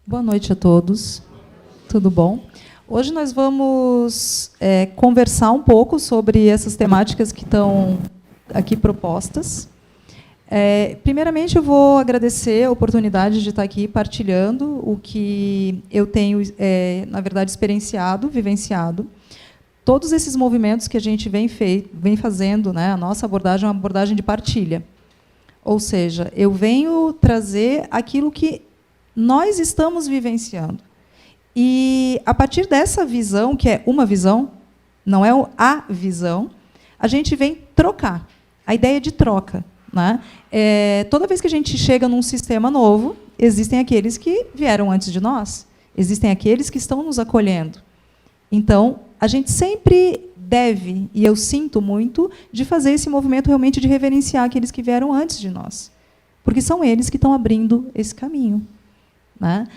Boa noite a todos. Tudo bom? Hoje nós vamos conversar um pouco sobre essas temáticas que estão aqui propostas. Primeiramente, eu vou agradecer a oportunidade de estar aqui partilhando o que eu tenho, na verdade, experienciado, vivenciado. Todos esses movimentos que a gente vem fazendo, né, a nossa abordagem é uma abordagem de partilha. Ou seja, eu venho trazer aquilo que nós estamos vivenciando. E, a partir dessa visão, que é uma visão, não é a visão, a gente vem trocar. A ideia de troca. Né? Toda vez que a gente chega num sistema novo, existem aqueles que vieram antes de nós, existem aqueles que estão nos acolhendo. Então, a gente sempre deve, e eu sinto muito, de fazer esse movimento realmente de reverenciar aqueles que vieram antes de nós, porque são eles que estão abrindo esse caminho. Né?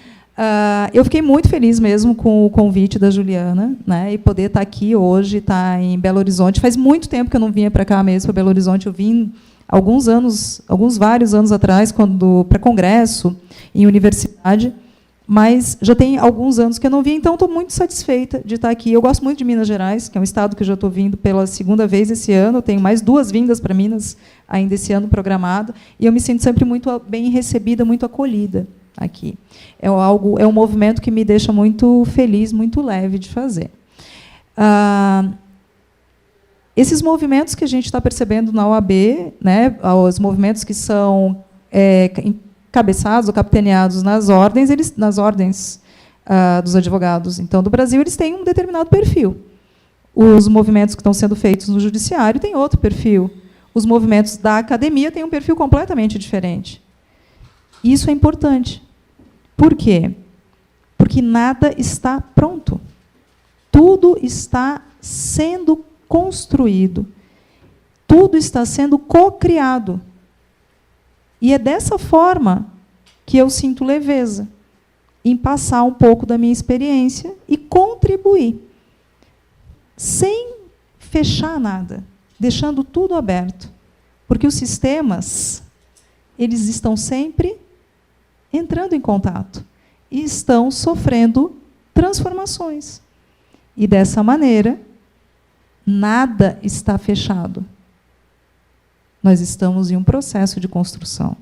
Eu fiquei muito feliz mesmo com o convite da Juliana, né, e poder estar aqui hoje, estar em Belo Horizonte. Faz muito tempo que eu não vinha para cá mesmo, para Belo Horizonte. Eu vim vários anos atrás, para congresso, em universidade, mas já tem alguns anos que eu não vim, então estou muito satisfeita de estar aqui. Eu gosto muito de Minas Gerais, que é um estado que eu já estou vindo pela segunda vez esse ano. Eu tenho mais 2 vindas para Minas ainda esse ano programado, e eu me sinto sempre muito bem recebida, muito acolhida aqui. É um movimento que me deixa muito feliz, muito leve de fazer. Esses movimentos que a gente está percebendo na OAB, né, os movimentos que são encabeçados ou capitaneados nas ordens dos advogados, então, do Brasil, eles têm um determinado perfil. Os movimentos que estão sendo feitos no judiciário têm outro perfil. Os movimentos da academia têm um perfil completamente diferente. Isso é importante. Por quê? Porque nada está pronto. Tudo está sendo construído. Tudo está sendo cocriado. E é dessa forma que eu sinto leveza em passar um pouco da minha experiência e contribuir, sem fechar nada, deixando tudo aberto. Porque os sistemas, eles estão sempre entrando em contato e estão sofrendo transformações. E, dessa maneira, nada está fechado. Nós estamos em um processo de construção.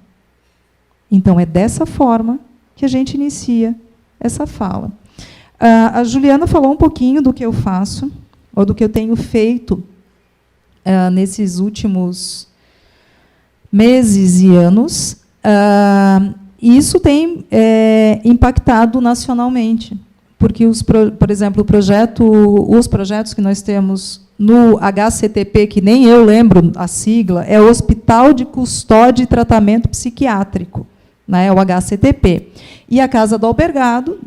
Então, é dessa forma que a gente inicia essa fala. A Juliana falou um pouquinho do que eu faço, ou do que eu tenho feito nesses últimos meses e anos. E isso tem impactado nacionalmente, porque, por exemplo, os projetos que nós temos no HCTP, que nem eu lembro a sigla, é o Hospital de Custódia e Tratamento Psiquiátrico, né, é o HCTP. E a Casa do Albergado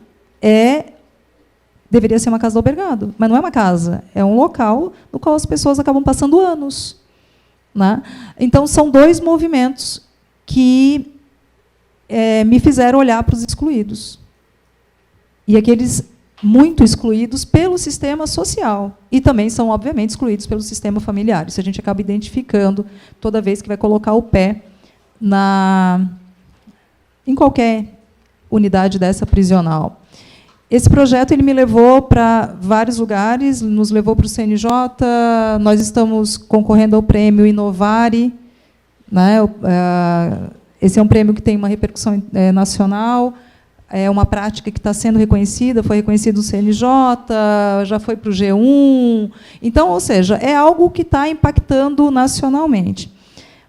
deveria ser uma casa do albergado, mas não é uma casa, é um local no qual as pessoas acabam passando anos. Né? Então, são 2 movimentos que me fizeram olhar para os excluídos. E aqueles muito excluídos pelo sistema social. E também são, obviamente, excluídos pelo sistema familiar. Isso a gente acaba identificando toda vez que vai colocar o pé em qualquer unidade dessa prisional. Esse projeto ele me levou para vários lugares, nos levou para o CNJ, nós estamos concorrendo ao prêmio Inovare, né? Esse é um prêmio que tem uma repercussão nacional, é uma prática que está sendo reconhecida, foi reconhecido no CNJ, já foi para o G1. Então, ou seja, é algo que está impactando nacionalmente.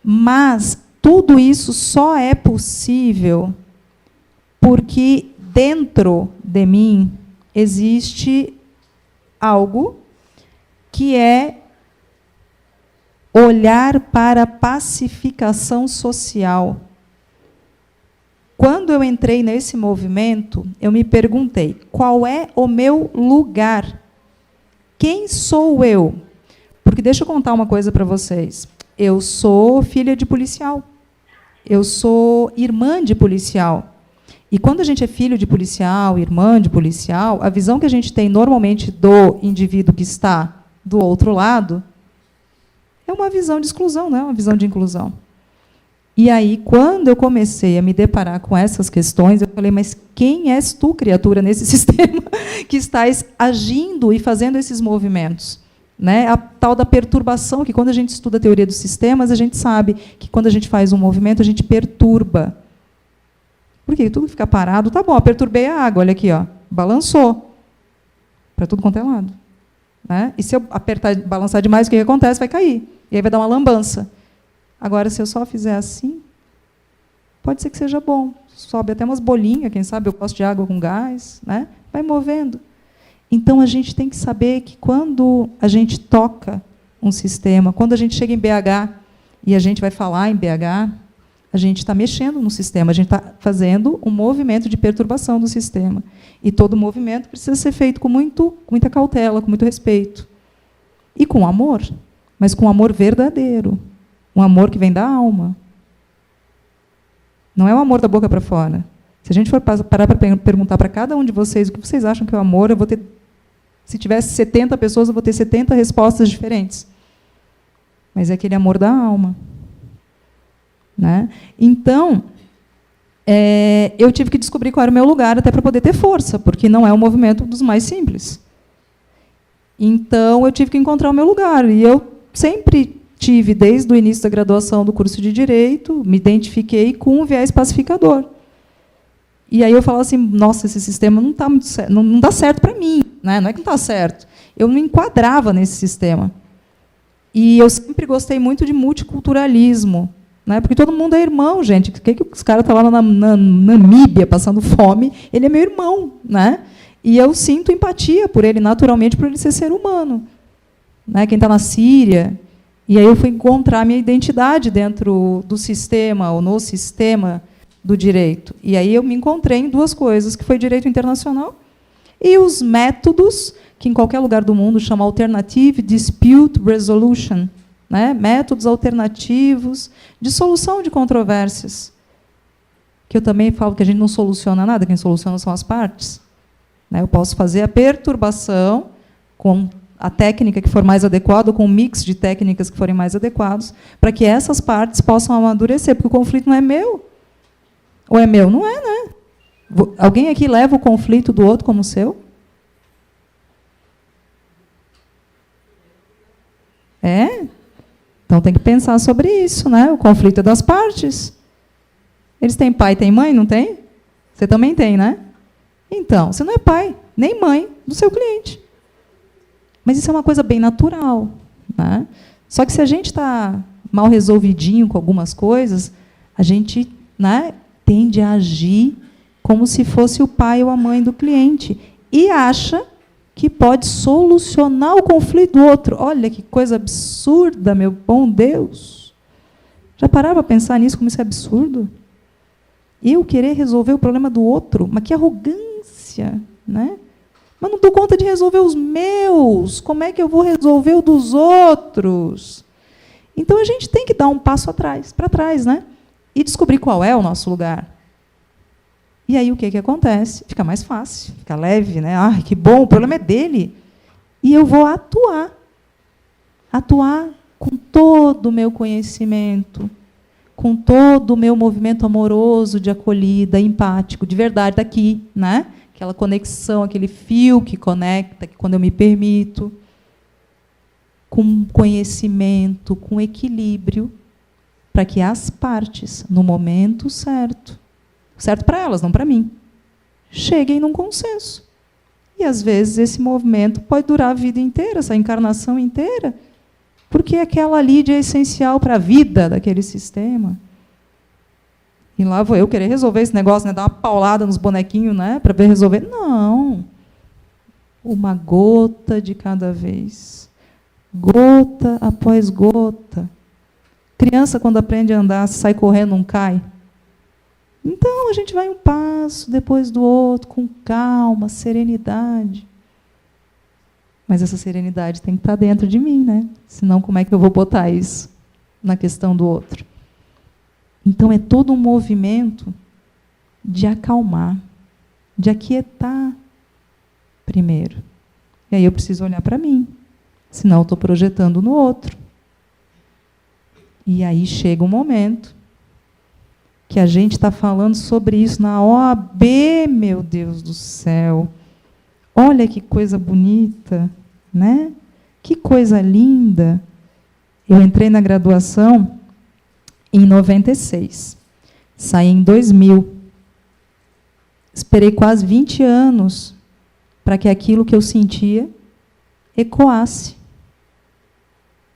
Mas tudo isso só é possível porque, dentro de mim, existe algo que é olhar para a pacificação social. Quando eu entrei nesse movimento, eu me perguntei, qual é o meu lugar? Quem sou eu? Porque deixa eu contar uma coisa para vocês. Eu sou filha de policial. Eu sou irmã de policial. E quando a gente é filho de policial, irmã de policial, a visão que a gente tem normalmente do indivíduo que está do outro lado é uma visão de exclusão, não é uma visão de inclusão. E aí, quando eu comecei a me deparar com essas questões, eu falei, mas quem és tu, criatura, nesse sistema que estás agindo e fazendo esses movimentos? Né? A tal da perturbação, que quando a gente estuda a teoria dos sistemas, a gente sabe que quando a gente faz um movimento, a gente perturba. Porque tudo fica parado, tá bom, eu perturbei a água, olha aqui, ó, balançou. Para tudo quanto é lado. Né? E se eu apertar, balançar demais, o que acontece? Vai cair. E aí vai dar uma lambança. Agora, se eu só fizer assim, pode ser que seja bom. Sobe até umas bolinhas, quem sabe eu gosto de água com gás, né? Vai movendo. Então, a gente tem que saber que quando a gente toca um sistema, quando a gente chega em BH e a gente vai falar em BH, a gente está mexendo no sistema, a gente está fazendo um movimento de perturbação do sistema. E todo movimento precisa ser feito com muita cautela, com muito respeito. E com amor, mas com amor verdadeiro. Um amor que vem da alma. Não é o amor da boca para fora. Se a gente for parar para perguntar para cada um de vocês o que vocês acham que é o amor, eu vou ter, se tivesse 70 pessoas, eu vou ter 70 respostas diferentes. Mas é aquele amor da alma. Né? Então, eu tive que descobrir qual era o meu lugar até para poder ter força, porque não é um movimento dos mais simples. Então, eu tive que encontrar o meu lugar. E eu sempre tive, desde o início da graduação do curso de Direito, me identifiquei com o viés pacificador. E aí eu falava assim, nossa, esse sistema não tá muito certo, não dá certo para mim, né? Não é que não está certo. Eu não enquadrava nesse sistema. E eu sempre gostei muito de multiculturalismo, né? Porque todo mundo é irmão, gente. O que os caras estão lá na Namíbia passando fome? Ele é meu irmão, né? E eu sinto empatia por ele, naturalmente, por ele ser humano. Né? Quem está na Síria. E aí eu fui encontrar a minha identidade dentro do sistema, ou no sistema do direito. E aí eu me encontrei em duas coisas, que foi direito internacional e os métodos, que em qualquer lugar do mundo chama Alternative Dispute Resolution, né? Métodos alternativos de solução de controvérsias. Que eu também falo que a gente não soluciona nada, quem soluciona são as partes. Né? Eu posso fazer a perturbação com a técnica que for mais adequada, com um mix de técnicas que forem mais adequados, para que essas partes possam amadurecer, porque o conflito não é meu. Ou é meu? Não é, né? Alguém aqui leva o conflito do outro como seu? É? Então tem que pensar sobre isso, né? O conflito é das partes. Eles têm pai, têm mãe, não tem? Você também tem, né? Então, você não é pai, nem mãe do seu cliente. Mas isso é uma coisa bem natural. Né? Só que se a gente está mal resolvidinho com algumas coisas, a gente, né, tende a agir como se fosse o pai ou a mãe do cliente. E acha que pode solucionar o conflito do outro. Olha que coisa absurda, meu bom Deus. Já pararam para pensar nisso, como isso é absurdo? Eu querer resolver o problema do outro, mas que arrogância, né? Mas não dou conta de resolver os meus. Como é que eu vou resolver o dos outros? Então, a gente tem que dar um passo para trás, né? E descobrir qual é o nosso lugar. E aí, o que acontece? Fica mais fácil, fica leve, né? Ah, que bom, o problema é dele. E eu vou atuar. Atuar com todo o meu conhecimento, com todo o meu movimento amoroso, de acolhida, empático, de verdade, daqui, né? Aquela conexão, aquele fio que conecta, que quando eu me permito, com conhecimento, com equilíbrio, para que as partes, no momento certo para elas, não para mim, cheguem num consenso. E, às vezes, esse movimento pode durar a vida inteira, essa encarnação inteira, porque aquela lide é essencial para a vida daquele sistema. E lá vou eu querer resolver esse negócio, né? Dar uma paulada nos bonequinhos, né? Para ver resolver. Não. Uma gota de cada vez. Gota após gota. Criança, quando aprende a andar, sai correndo, não cai. Então, a gente vai um passo depois do outro, com calma, serenidade. Mas essa serenidade tem que estar dentro de mim, né? Senão, como é que eu vou botar isso na questão do outro? Então, é todo um movimento de acalmar, de aquietar primeiro. E aí eu preciso olhar para mim, senão eu estou projetando no outro. E aí chega um momento que a gente está falando sobre isso na OAB, meu Deus do céu. Olha que coisa bonita, né? Que coisa linda. Eu entrei na graduação em 96. Saí em 2000. Esperei quase 20 anos para que aquilo que eu sentia ecoasse.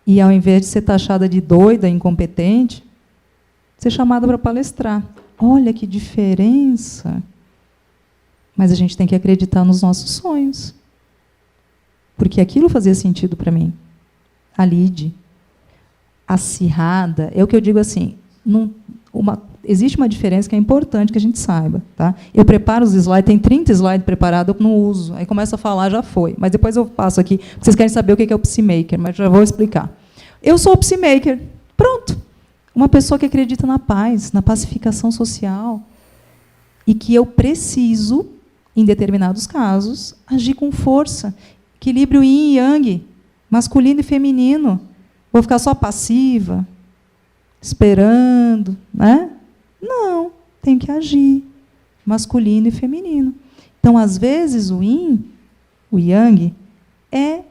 E, ao invés de ser taxada de doida, incompetente, ser chamada para palestrar. Olha que diferença. Mas a gente tem que acreditar nos nossos sonhos. Porque aquilo fazia sentido para mim. A Lide, acirrada, é o que eu digo assim, existe uma diferença que é importante que a gente saiba. Tá? Eu preparo os slides, tem 30 slides preparados, eu não uso. Aí começo a falar, já foi. Mas depois eu passo aqui, vocês querem saber o que é o Psimaker, mas já vou explicar. Eu sou o Psimaker. Pronto. Uma pessoa que acredita na paz, na pacificação social. E que eu preciso, em determinados casos, agir com força. Equilíbrio yin e yang, masculino e feminino. Vou ficar só passiva, esperando, né? Não, tem que agir, masculino e feminino. Então, às vezes, o yin, o yang, é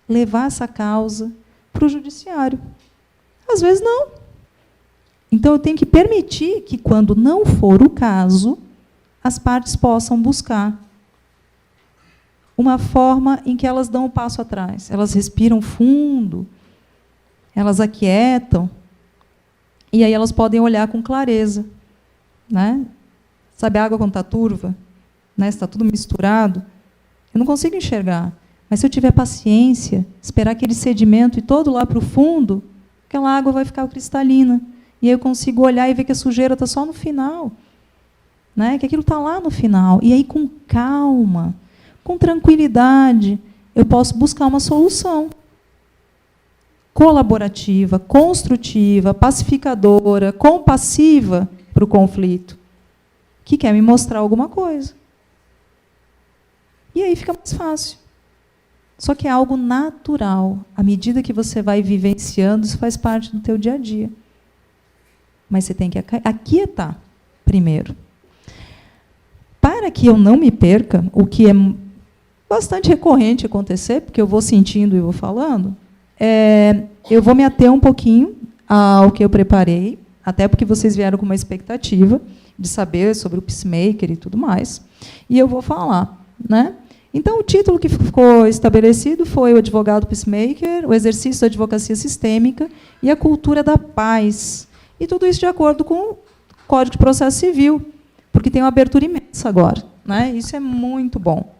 levar essa causa para o judiciário. Às vezes, não. Então, eu tenho que permitir que, quando não for o caso, as partes possam buscar uma forma em que elas dão um passo atrás. Elas respiram fundo, elas aquietam, e aí elas podem olhar com clareza. Né? Sabe a água quando está turva? Né? Está tudo misturado. Eu não consigo enxergar. Mas, se eu tiver paciência, esperar aquele sedimento ir todo lá para o fundo, aquela água vai ficar cristalina. E aí eu consigo olhar e ver que a sujeira está só no final. Né? Que aquilo está lá no final. E aí, com calma, com tranquilidade, eu posso buscar uma solução colaborativa, construtiva, pacificadora, compassiva para o conflito, que quer me mostrar alguma coisa. E aí fica mais fácil. Só que é algo natural. À medida que você vai vivenciando, isso faz parte do teu dia a dia. Mas você tem que aquietar primeiro. Para que eu não me perca, o que é bastante recorrente acontecer, porque eu vou sentindo e vou falando, eu vou me ater um pouquinho ao que eu preparei, até porque vocês vieram com uma expectativa de saber sobre o Peacemaker e tudo mais, e eu vou falar. Né? Então, o título que ficou estabelecido foi o advogado Peacemaker, o exercício da advocacia sistêmica e a cultura da paz. E tudo isso de acordo com o Código de Processo Civil, porque tem uma abertura imensa agora. Né? Isso é muito bom.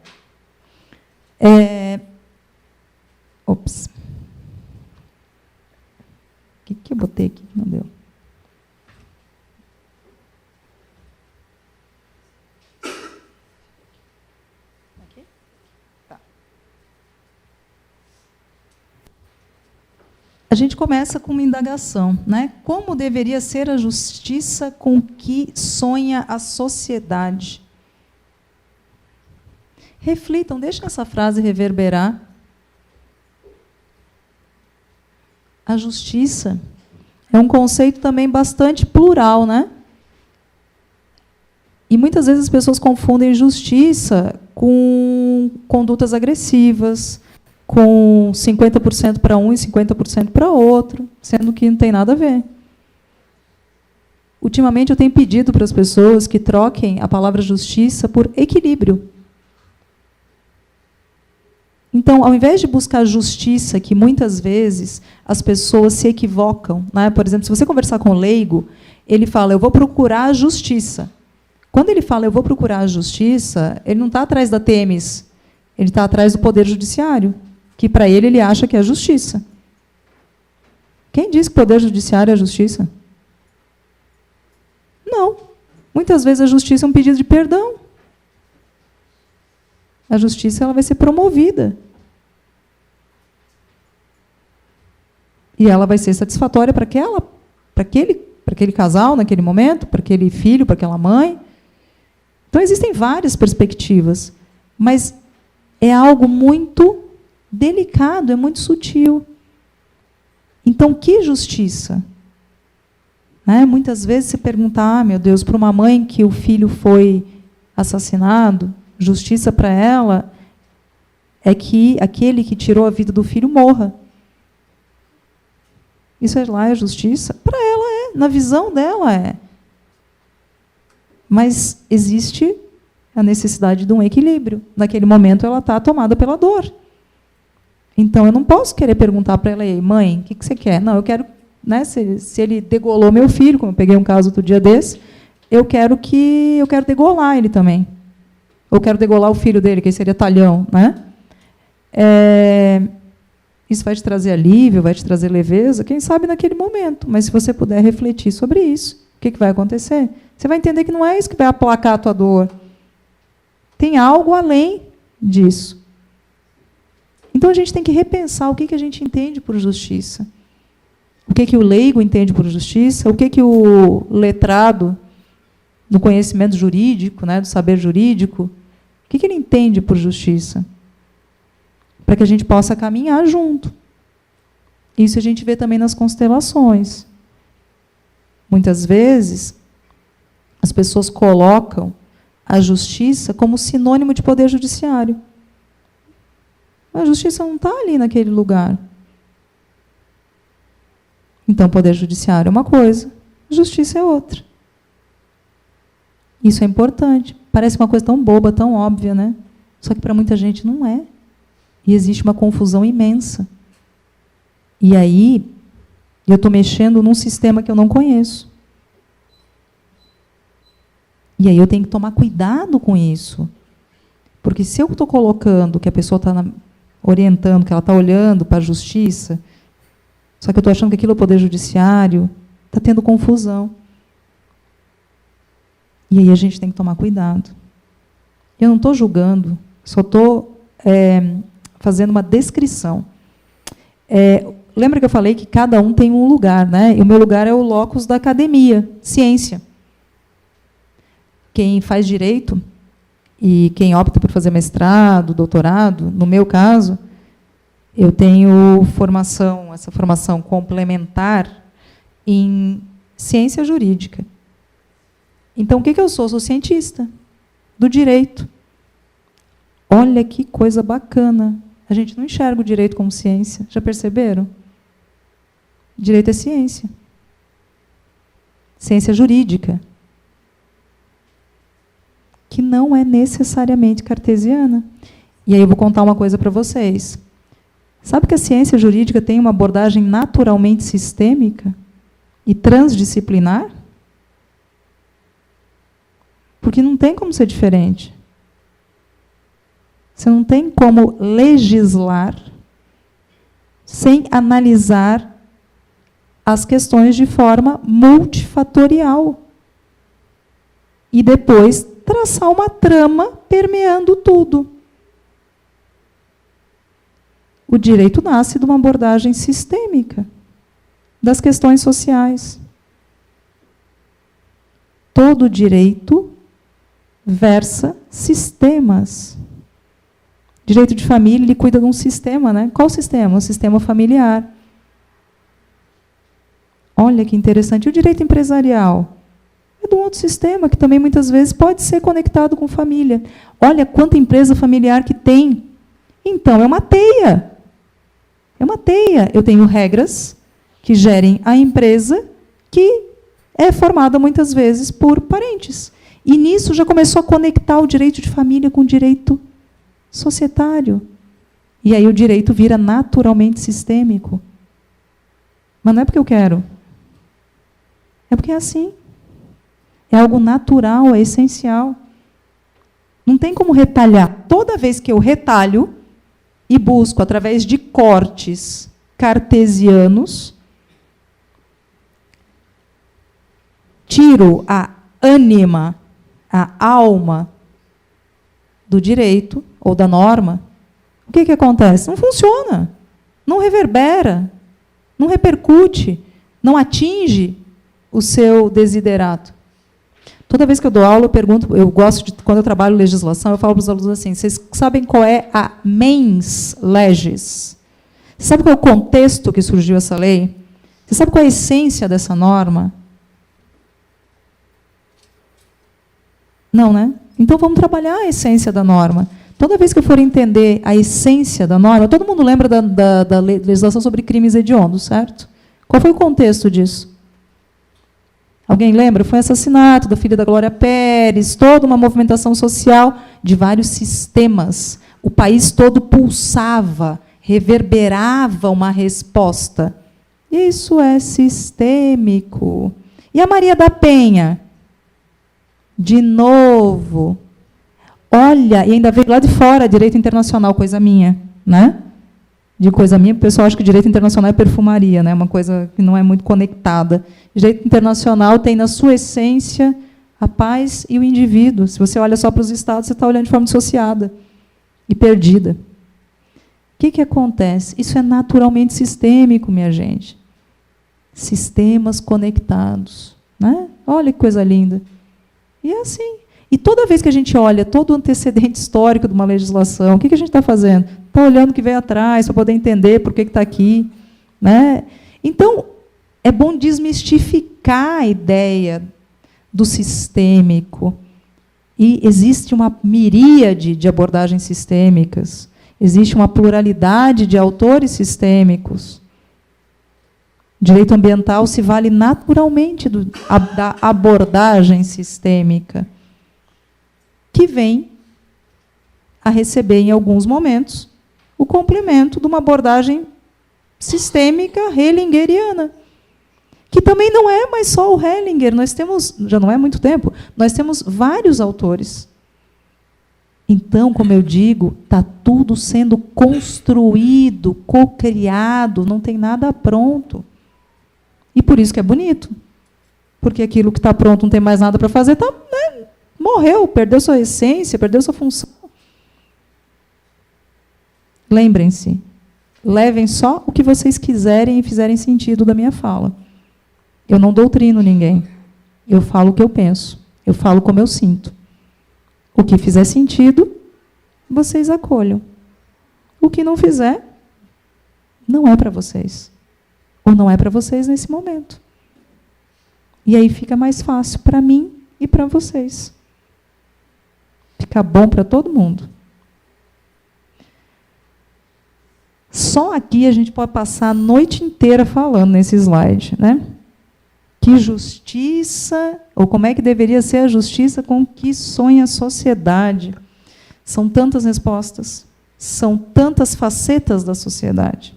Ops. O que eu botei aqui que não deu? Aqui? Tá. A gente começa com uma indagação, né? Como deveria ser a justiça com que sonha a sociedade? Reflitam, deixem essa frase reverberar. A justiça é um conceito também bastante plural, né? E muitas vezes as pessoas confundem justiça com condutas agressivas, com 50% para um e 50% para outro, sendo que não tem nada a ver. Ultimamente, eu tenho pedido para as pessoas que troquem a palavra justiça por equilíbrio. Então, ao invés de buscar justiça, que muitas vezes as pessoas se equivocam, né? Por exemplo, se você conversar com o leigo, ele fala, eu vou procurar a justiça. Quando ele fala, eu vou procurar a justiça, ele não está atrás da Temis, ele está atrás do Poder Judiciário, que, para ele acha que é a justiça. Quem diz que o Poder Judiciário é a justiça? Não. Muitas vezes a justiça é um pedido de perdão. A justiça ela vai ser promovida. E ela vai ser satisfatória para aquele casal, naquele momento, para aquele filho, para aquela mãe. Então, existem várias perspectivas, mas é algo muito delicado, é muito sutil. Então, que justiça? Né? Muitas vezes se pergunta, meu Deus, para uma mãe que o filho foi assassinado, justiça para ela é que aquele que tirou a vida do filho morra. Isso lá é justiça? Para ela é, na visão dela é. Mas existe a necessidade de um equilíbrio. Naquele momento ela está tomada pela dor. Então eu não posso querer perguntar para ela, mãe, o que você quer? Não, eu quero, né, se ele degolou meu filho, como eu peguei um caso outro dia desse, eu quero degolar ele também. Eu quero degolar o filho dele, que seria talhão, né? Isso vai te trazer alívio, vai te trazer leveza, quem sabe naquele momento. Mas se você puder refletir sobre isso, o que vai acontecer? Você vai entender que não é isso que vai aplacar a tua dor. Tem algo além disso. Então a gente tem que repensar o que a gente entende por justiça. O que o leigo entende por justiça, o que o letrado do conhecimento jurídico, né, do saber jurídico, o que ele entende por justiça? Para que a gente possa caminhar junto. Isso a gente vê também nas constelações. Muitas vezes, as pessoas colocam a justiça como sinônimo de poder judiciário. A justiça não está ali naquele lugar. Então, poder judiciário é uma coisa, justiça é outra. Isso é importante. Parece uma coisa tão boba, tão óbvia, né? Só que para muita gente não é. E existe uma confusão imensa. E aí, eu estou mexendo num sistema que eu não conheço. E aí eu tenho que tomar cuidado com isso. Porque se eu estou colocando que a pessoa está orientando, que ela está olhando para a justiça, só que eu estou achando que aquilo é o poder judiciário, está tendo confusão. E aí a gente tem que tomar cuidado. Eu não estou julgando, só estou fazendo uma descrição. Lembra que eu falei que cada um tem um lugar, né? E o meu lugar é o locus da academia, ciência. Quem faz direito e quem opta por fazer mestrado, doutorado, no meu caso, eu tenho essa formação complementar em ciência jurídica. Então, o que eu sou? Eu sou cientista do direito. Olha que coisa bacana. A gente não enxerga o direito como ciência. Já perceberam? Direito é ciência. Ciência jurídica. Que não é necessariamente cartesiana. E aí eu vou contar uma coisa para vocês. Sabe que a ciência jurídica tem uma abordagem naturalmente sistêmica e transdisciplinar? Porque não tem como ser diferente. Você não tem como legislar sem analisar as questões de forma multifatorial. E depois traçar uma trama permeando tudo. O direito nasce de uma abordagem sistêmica das questões sociais. Todo direito versa sistemas. Direito de família, ele cuida de um sistema, né? Qual sistema? O sistema familiar. Olha que interessante. E o direito empresarial? É de um outro sistema, que também muitas vezes pode ser conectado com família. Olha quanta empresa familiar que tem. Então, é uma teia. É uma teia. Eu tenho regras que gerem a empresa, que é formada muitas vezes por parentes. E nisso já começou a conectar o direito de família com o direito societário. E aí o direito vira naturalmente sistêmico. Mas não é porque eu quero. É porque é assim. É algo natural, é essencial. Não tem como retalhar. Toda vez que eu retalho e busco, através de cortes cartesianos, tiro a ânima, a alma do direito ou da norma, o que acontece? Não funciona, não reverbera, não repercute, não atinge o seu desiderato. Toda vez que eu dou aula, eu pergunto, eu gosto de, quando eu trabalho legislação, eu falo para os alunos assim, vocês sabem qual é a mens legis? Você sabe qual é o contexto que surgiu essa lei? Você sabe qual é a essência dessa norma? Não, né? Então, vamos trabalhar a essência da norma. Toda vez que eu for entender a essência da norma, todo mundo lembra da legislação sobre crimes hediondos, certo? Qual foi o contexto disso? Alguém lembra? Foi o assassinato da filha da Glória Pérez, toda uma movimentação social de vários sistemas. O país todo pulsava, reverberava uma resposta. Isso é sistêmico. E a Maria da Penha? De novo. Olha, e ainda veio lá de fora, direito internacional, coisa minha, né? De coisa minha, o pessoal acha que direito internacional é perfumaria, né? Uma coisa que não é muito conectada. Direito internacional tem na sua essência a paz e o indivíduo. Se você olha só para os estados, você está olhando de forma dissociada e perdida. O que acontece? Isso é naturalmente sistêmico, minha gente. Sistemas conectados, né? Olha que coisa linda. E é assim. E toda vez que a gente olha todo o antecedente histórico de uma legislação, o que a gente está fazendo? Está olhando o que veio atrás, para poder entender por que está aqui. Né? Então, é bom desmistificar a ideia do sistêmico. E existe uma miríade de abordagens sistêmicas, existe uma pluralidade de autores sistêmicos. Direito ambiental se vale naturalmente da abordagem sistêmica, que vem a receber, em alguns momentos, o complemento de uma abordagem sistêmica hellingeriana, que também não é mais só o Hellinger. Nós temos, já não é muito tempo, nós temos vários autores. Então, como eu digo, está tudo sendo construído, cocriado, não tem nada pronto. E por isso que é bonito. Porque aquilo que está pronto não tem mais nada para fazer, morreu, perdeu sua essência, perdeu sua função. Lembrem-se, levem só o que vocês quiserem e fizerem sentido da minha fala. Eu não doutrino ninguém. Eu falo o que eu penso. Eu falo como eu sinto. O que fizer sentido, vocês acolham. O que não fizer, não é para vocês. Ou não é para vocês nesse momento. E aí fica mais fácil para mim e para vocês. Fica bom para todo mundo. Só aqui a gente pode passar a noite inteira falando nesse slide, né? Que justiça, ou como é que deveria ser a justiça com que sonha a sociedade? São tantas respostas, são tantas facetas da sociedade.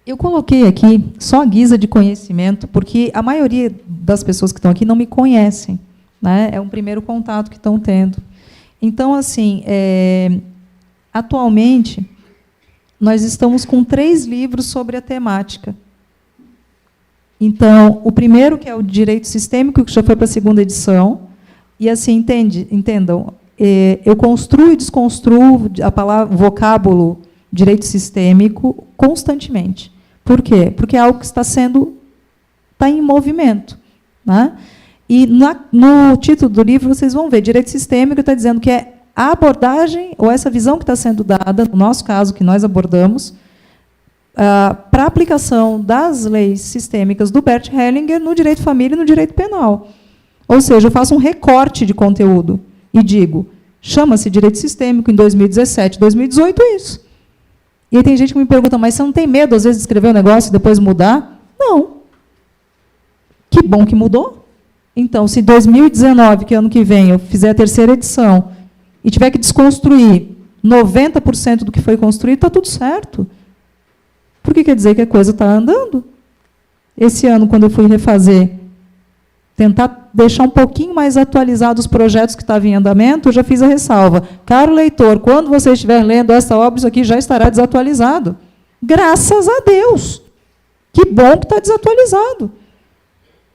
Eu coloquei aqui só a guisa de conhecimento, porque a maioria das pessoas que estão aqui não me conhecem, né? É um primeiro contato que estão tendo. Então, assim, atualmente, nós estamos com 3 livros sobre a temática. Então, o primeiro, que é o Direito Sistêmico, que já foi para a 2ª edição, e assim, entendam, eu construo e desconstruo a palavra, o vocábulo direito sistêmico constantemente. Por quê? Porque é algo que está em movimento. Né? E no título do livro, vocês vão ver, direito sistêmico está dizendo que é a abordagem, ou essa visão que está sendo dada, no nosso caso, que nós abordamos, para a aplicação das leis sistêmicas do Bert Hellinger no direito de família e no direito penal. Ou seja, eu faço um recorte de conteúdo e digo, chama-se direito sistêmico em 2017, 2018, isso. E aí tem gente que me pergunta, mas você não tem medo, às vezes, de escrever um negócio e depois mudar? Não. Que bom que mudou. Então, se 2019, que é ano que vem, eu fizer a 3ª edição, e tiver que desconstruir 90% do que foi construído, está tudo certo. Porque quer dizer que a coisa está andando. Esse ano, quando eu fui refazer, tentar deixar um pouquinho mais atualizados os projetos que estavam em andamento, eu já fiz a ressalva. Caro leitor, quando você estiver lendo essa obra, isso aqui já estará desatualizado. Graças a Deus! Que bom que está desatualizado.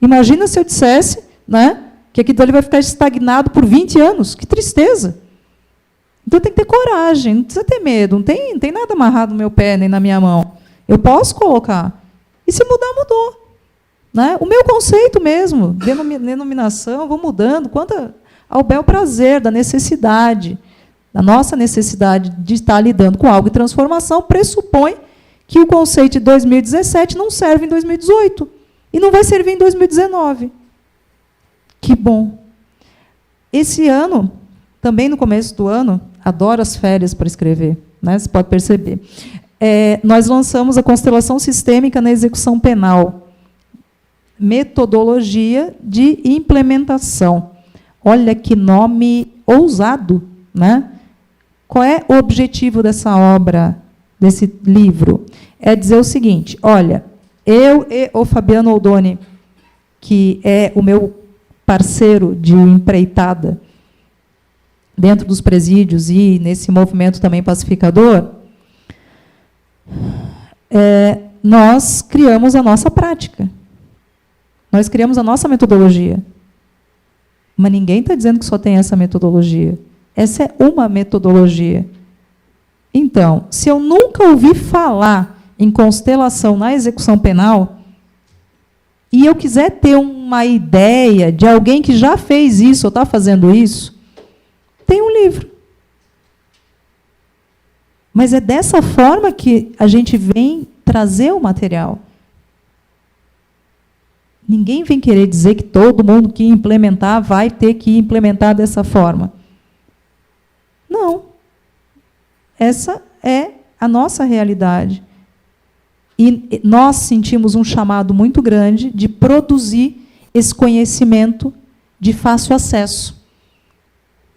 Imagina se eu dissesse, né, que aquilo ali vai ficar estagnado por 20 anos. Que tristeza! Então, tem que ter coragem, não precisa ter medo, não tem nada amarrado no meu pé nem na minha mão. Eu posso colocar. E se mudar, mudou. Né? O meu conceito mesmo, denominação, vou mudando, quanto ao bel prazer da necessidade, da nossa necessidade de estar lidando com algo em transformação, pressupõe que o conceito de 2017 não serve em 2018 e não vai servir em 2019. Que bom. Esse ano, também no começo do ano, adoro as férias para escrever, né? Você pode perceber. Nós lançamos a Constelação Sistêmica na Execução Penal. Metodologia de implementação. Olha que nome ousado, né? Qual é o objetivo dessa obra, desse livro? É dizer o seguinte, olha, eu e o Fabiano Oldoni, que é o meu parceiro de empreitada dentro dos presídios e nesse movimento também pacificador, nós criamos a nossa prática. Nós criamos a nossa metodologia. Mas ninguém está dizendo que só tem essa metodologia. Essa é uma metodologia. Então, se eu nunca ouvi falar em constelação na execução penal, e eu quiser ter uma ideia de alguém que já fez isso ou está fazendo isso, tem um livro. Mas é dessa forma que a gente vem trazer o material. Ninguém vem querer dizer que todo mundo que implementar vai ter que implementar dessa forma. Não. Essa é a nossa realidade. E nós sentimos um chamado muito grande de produzir esse conhecimento de fácil acesso.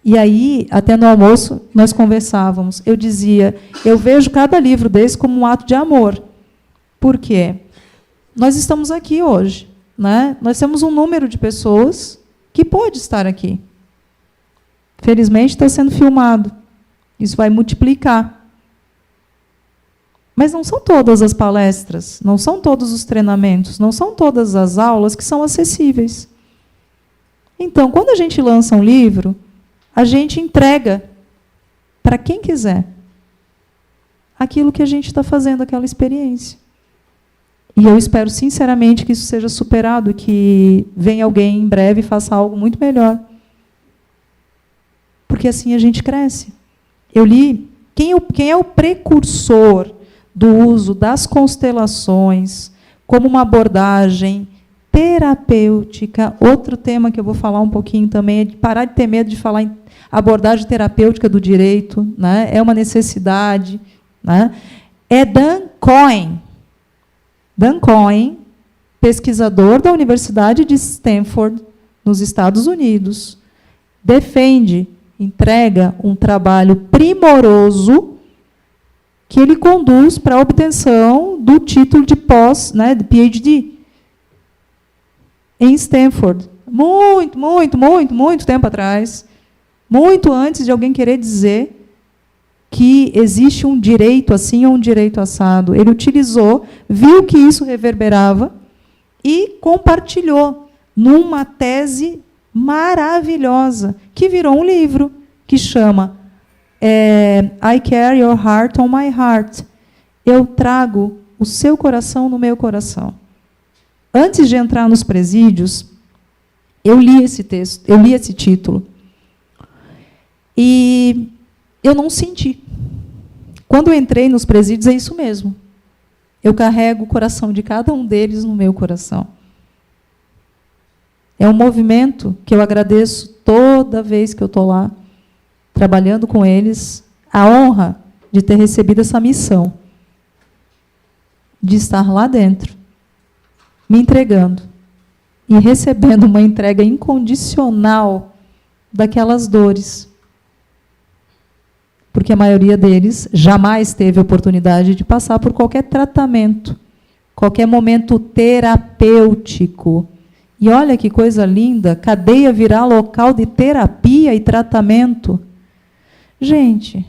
E aí, até no almoço, nós conversávamos. Eu dizia, eu vejo cada livro desse como um ato de amor. Por quê? Nós estamos aqui hoje, né? Nós temos um número de pessoas que pode estar aqui. Felizmente, está sendo filmado. Isso vai multiplicar. Mas não são todas as palestras, não são todos os treinamentos, não são todas as aulas que são acessíveis. Então, quando a gente lança um livro, a gente entrega para quem quiser aquilo que a gente está fazendo, aquela experiência. E eu espero, sinceramente, que isso seja superado, que venha alguém em breve e faça algo muito melhor. Porque assim a gente cresce. Eu li, quem é o precursor do uso das constelações como uma abordagem terapêutica? Outro tema que eu vou falar um pouquinho também é de parar de ter medo de falar em abordagem terapêutica do direito, né? É uma necessidade, né? É Dan Cohen. Dan Cohen, pesquisador da Universidade de Stanford, nos Estados Unidos, defende, entrega um trabalho primoroso que ele conduz para a obtenção do título de pós, né, de PhD, em Stanford. Muito tempo atrás, muito antes de alguém querer dizer que existe um direito assim ou um direito assado. Ele utilizou, viu que isso reverberava e compartilhou numa tese maravilhosa, que virou um livro, que chama I Carry Your Heart on My Heart. Eu trago o seu coração no meu coração. Antes de entrar nos presídios, eu li esse texto, eu li esse título. E eu não senti. Quando eu entrei nos presídios, é isso mesmo. Eu carrego o coração de cada um deles no meu coração. É um movimento que eu agradeço toda vez que eu estou lá, trabalhando com eles, a honra de ter recebido essa missão, de estar lá dentro, me entregando e recebendo uma entrega incondicional daquelas dores. Porque a maioria deles jamais teve a oportunidade de passar por qualquer tratamento, qualquer momento terapêutico. E olha que coisa linda, cadeia virar local de terapia e tratamento. Gente,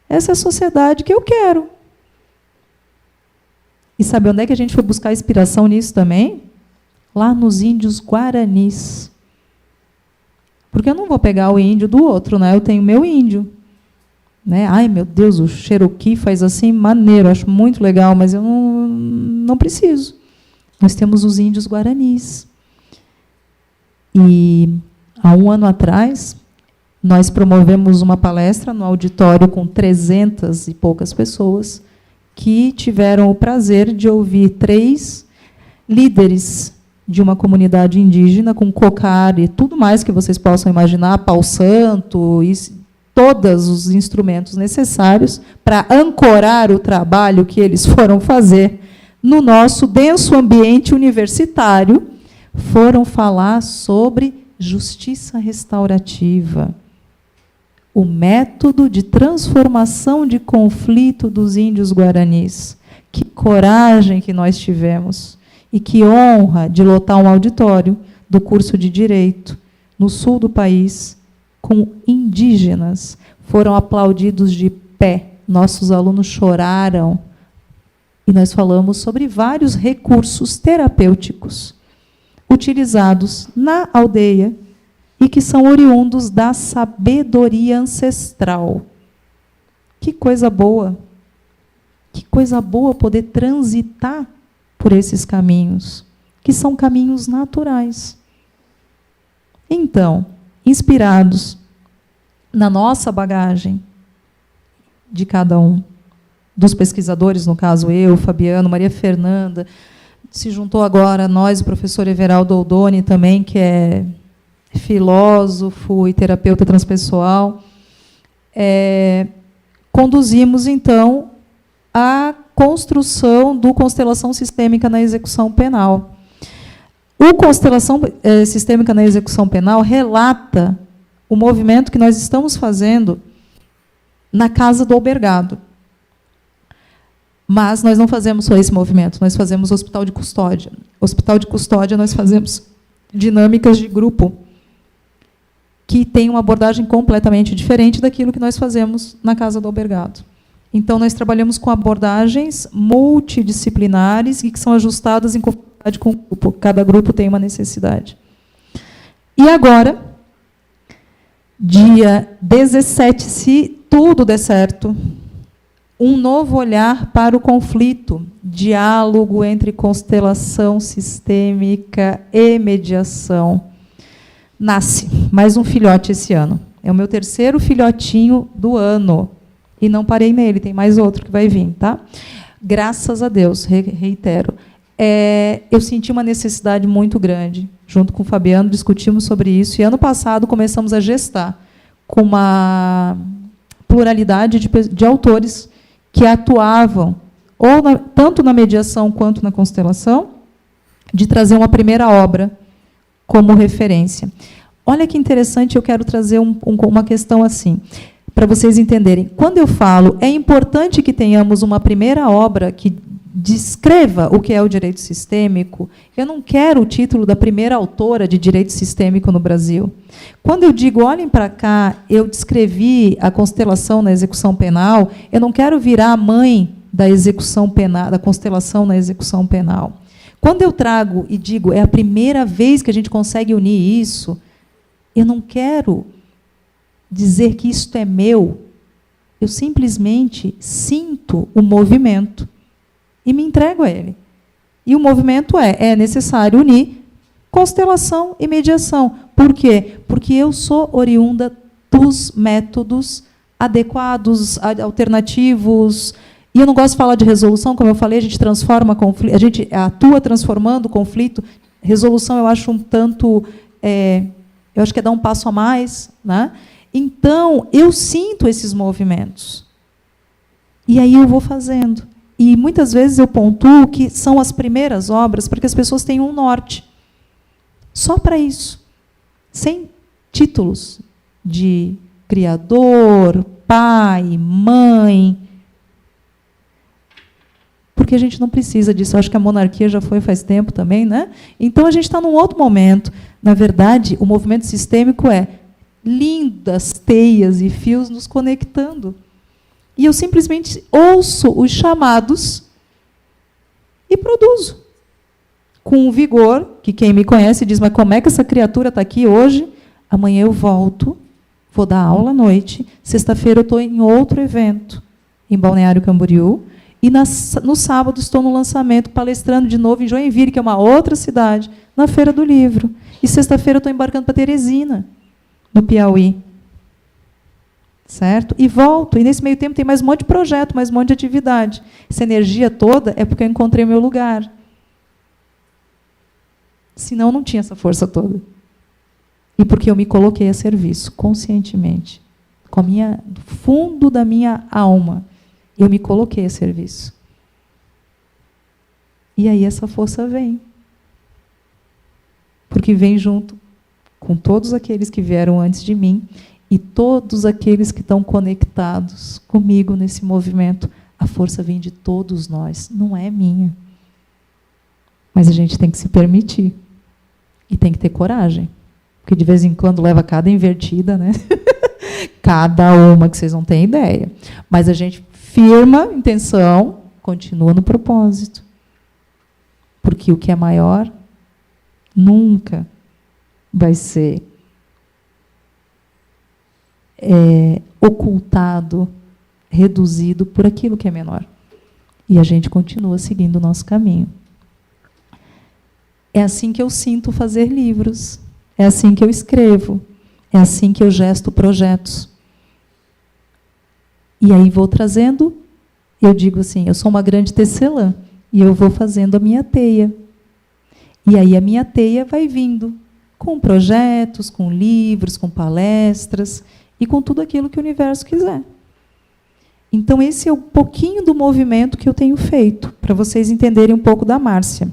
essa é a sociedade que eu quero. E sabe onde é que a gente foi buscar inspiração nisso também? Lá nos índios guaranis. Porque eu não vou pegar o índio do outro, né? Eu tenho meu índio. Né? Ai, meu Deus, o Cherokee faz assim, maneiro, acho muito legal, mas eu não preciso. Nós temos os índios guaranis. E, há um ano atrás, nós promovemos uma palestra no auditório com 300 e poucas pessoas que tiveram o prazer de ouvir 3 líderes de uma comunidade indígena, com cocar e tudo mais que vocês possam imaginar, pau santo, e todos os instrumentos necessários para ancorar o trabalho que eles foram fazer no nosso denso ambiente universitário, foram falar sobre justiça restaurativa, o método de transformação de conflito dos índios guaranis. Que coragem que nós tivemos, e que honra de lotar um auditório do curso de Direito, no sul do país, com indígenas. Foram aplaudidos de pé, nossos alunos choraram, e nós falamos sobre vários recursos terapêuticos utilizados na aldeia e que são oriundos da sabedoria ancestral. Que coisa boa! Que coisa boa poder transitar por esses caminhos, que são caminhos naturais. Então, inspirados na nossa bagagem de cada um, dos pesquisadores, no caso eu, Fabiano, Maria Fernanda, se juntou agora a nós, o professor Everaldo Oldoni também, que é filósofo e terapeuta transpessoal, conduzimos, então, a construção do Constelação Sistêmica na Execução Penal. O Constelação Sistêmica na Execução Penal relata o movimento que nós estamos fazendo na Casa do Albergado. Mas nós não fazemos só esse movimento, nós fazemos hospital de custódia. Hospital de custódia, nós fazemos dinâmicas de grupo, que tem uma abordagem completamente diferente daquilo que nós fazemos na Casa do Albergado. Então, nós trabalhamos com abordagens multidisciplinares e que são ajustadas em conformidade com o grupo. Cada grupo tem uma necessidade. E agora, dia 17, se tudo der certo, um novo olhar para o conflito, diálogo entre constelação sistêmica e mediação. Nasce mais um filhote esse ano. É o meu terceiro filhotinho do ano. E não parei nele, tem mais outro que vai vir. Tá? Graças a Deus, reitero. Eu senti uma necessidade muito grande. Junto com o Fabiano, discutimos sobre isso. E, ano passado, começamos a gestar com uma pluralidade de autores que atuavam, tanto na mediação quanto na constelação, de trazer uma primeira obra como referência. Olha que interessante, eu quero trazer uma questão assim, para vocês entenderem. Quando eu falo, é importante que tenhamos uma primeira obra que descreva o que é o direito sistêmico, eu não quero o título da primeira autora de direito sistêmico no Brasil. Quando eu digo, olhem para cá, eu descrevi a constelação na execução penal, eu não quero virar a mãe da execução penal, da constelação na execução penal. Quando eu trago e digo, é a primeira vez que a gente consegue unir isso, eu não quero dizer que isto é meu, eu simplesmente sinto o movimento e me entrego a ele. E o movimento é necessário unir constelação e mediação. Por quê? Porque eu sou oriunda dos métodos adequados, alternativos. E eu não gosto de falar de resolução, como eu falei, a gente transforma conflito, a gente atua transformando o conflito. Resolução eu acho um tanto, eu acho que é dar um passo a mais, né? Então, eu sinto esses movimentos. E aí eu vou fazendo. E muitas vezes eu pontuo que são as primeiras obras para que as pessoas tenham um norte. Só para isso. Sem títulos de criador, pai, mãe. Porque a gente não precisa disso. Eu acho que a monarquia já foi faz tempo também, né? Então, a gente está num outro momento. Na verdade, o movimento sistêmico é lindas teias e fios nos conectando. E eu simplesmente ouço os chamados e produzo. Com um vigor, que quem me conhece diz, mas como é que essa criatura está aqui hoje? Amanhã eu volto, vou dar aula à noite, sexta-feira eu estou em outro evento, em Balneário Camboriú, e no sábado estou no lançamento, palestrando de novo em Joinville, que é uma outra cidade, na Feira do Livro. E sexta-feira eu estou embarcando para Teresina, no Piauí. Certo? E volto. E, nesse meio tempo, tem mais um monte de projeto, mais um monte de atividade. Essa energia toda é porque eu encontrei o meu lugar. Senão, não tinha essa força toda. E porque eu me coloquei a serviço, conscientemente. Do fundo da minha alma, eu me coloquei a serviço. E aí essa força vem. Porque vem junto com todos aqueles que vieram antes de mim e todos aqueles que estão conectados comigo nesse movimento. A força vem de todos nós, não é minha. Mas a gente tem que se permitir. E tem que ter coragem. Porque de vez em quando leva cada invertida, né? Cada uma que vocês não têm ideia. Mas a gente firma a intenção, continua no propósito. Porque o que é maior nunca vai ser ocultado, reduzido por aquilo que é menor. E a gente continua seguindo o nosso caminho. É assim que eu sinto fazer livros. É assim que eu escrevo. É assim que eu gesto projetos. E aí vou trazendo, eu digo assim, eu sou uma grande tecelã, e eu vou fazendo a minha teia. E aí a minha teia vai vindo, com projetos, com livros, com palestras, e com tudo aquilo que o universo quiser. Então, esse é um pouquinho do movimento que eu tenho feito, para vocês entenderem um pouco da Márcia.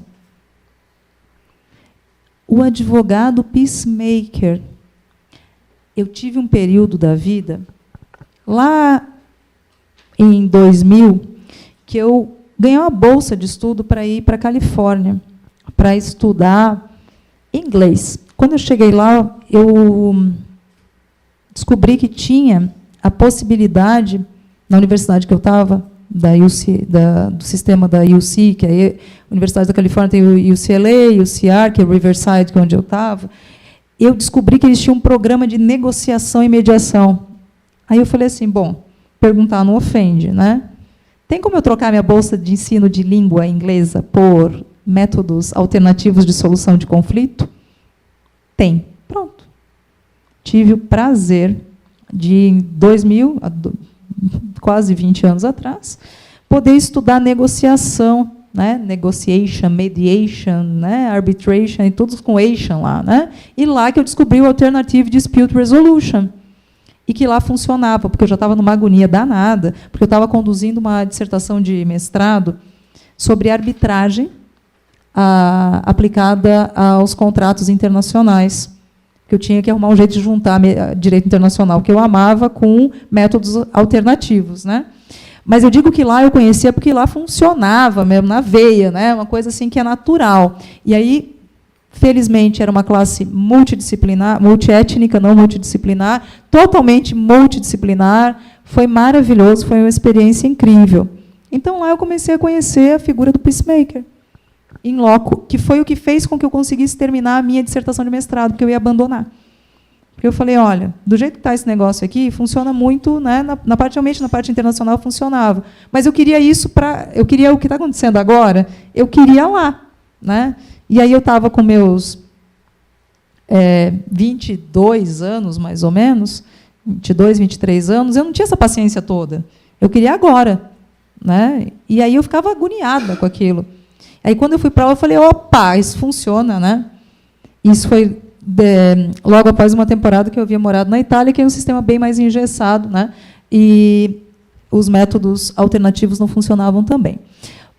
O advogado peacemaker. Eu tive um período da vida, lá em 2000, que eu ganhei uma bolsa de estudo para ir para a Califórnia, para estudar inglês. Quando eu cheguei lá, eu descobri que tinha a possibilidade, na universidade que eu estava, do sistema da UC, que é a Universidade da Califórnia, tem o UCLA, o UCR, que é Riverside, que é onde eu estava, eu descobri que eles tinham um programa de negociação e mediação. Aí eu falei assim, bom, perguntar não ofende, né? Tem como eu trocar minha bolsa de ensino de língua inglesa por métodos alternativos de solução de conflito? Tem. Pronto. Tive o prazer de, em 2000, quase 20 anos atrás, poder estudar negociação, né? Negotiation, mediation, né? Arbitration, e todos com ation lá, né? E lá que eu descobri o Alternative Dispute Resolution. E que lá funcionava, porque eu já estava numa agonia danada, porque eu estava conduzindo uma dissertação de mestrado sobre arbitragem aplicada aos contratos internacionais, que eu tinha que arrumar um jeito de juntar direito internacional, que eu amava, com métodos alternativos, né? Mas eu digo que lá eu conhecia porque lá funcionava mesmo, na veia, né? Uma coisa assim que é natural. E aí, felizmente, era uma classe multidisciplinar, multiétnica, não multidisciplinar, totalmente multidisciplinar. Foi maravilhoso, foi uma experiência incrível. Então, lá eu comecei a conhecer a figura do peacemaker, em loco, que foi o que fez com que eu conseguisse terminar a minha dissertação de mestrado, porque eu ia abandonar. Porque eu falei, olha, do jeito que está esse negócio aqui, funciona muito, né, na parte, realmente, na parte internacional funcionava. Mas eu queria isso para... Eu queria o que está acontecendo agora, eu queria lá, né? E aí eu estava com meus 22 anos, mais ou menos, 22, 23 anos, eu não tinha essa paciência toda. Eu queria agora, né? E aí eu ficava agoniada com aquilo. Aí, quando eu fui para lá, eu falei, opa, isso funciona, né? Isso foi logo após uma temporada que eu havia morado na Itália, que é um sistema bem mais engessado, né? E os métodos alternativos não funcionavam também.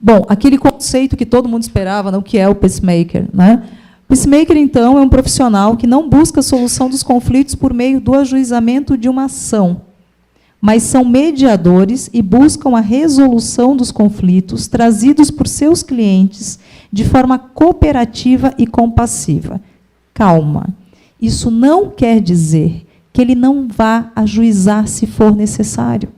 Bom, aquele conceito que todo mundo esperava, né, o que é o peacemaker, né? O peacemaker, então, é um profissional que não busca a solução dos conflitos por meio do ajuizamento de uma ação, mas são mediadores e buscam a resolução dos conflitos trazidos por seus clientes de forma cooperativa e compassiva. Calma. Isso não quer dizer que ele não vá ajuizar se for necessário.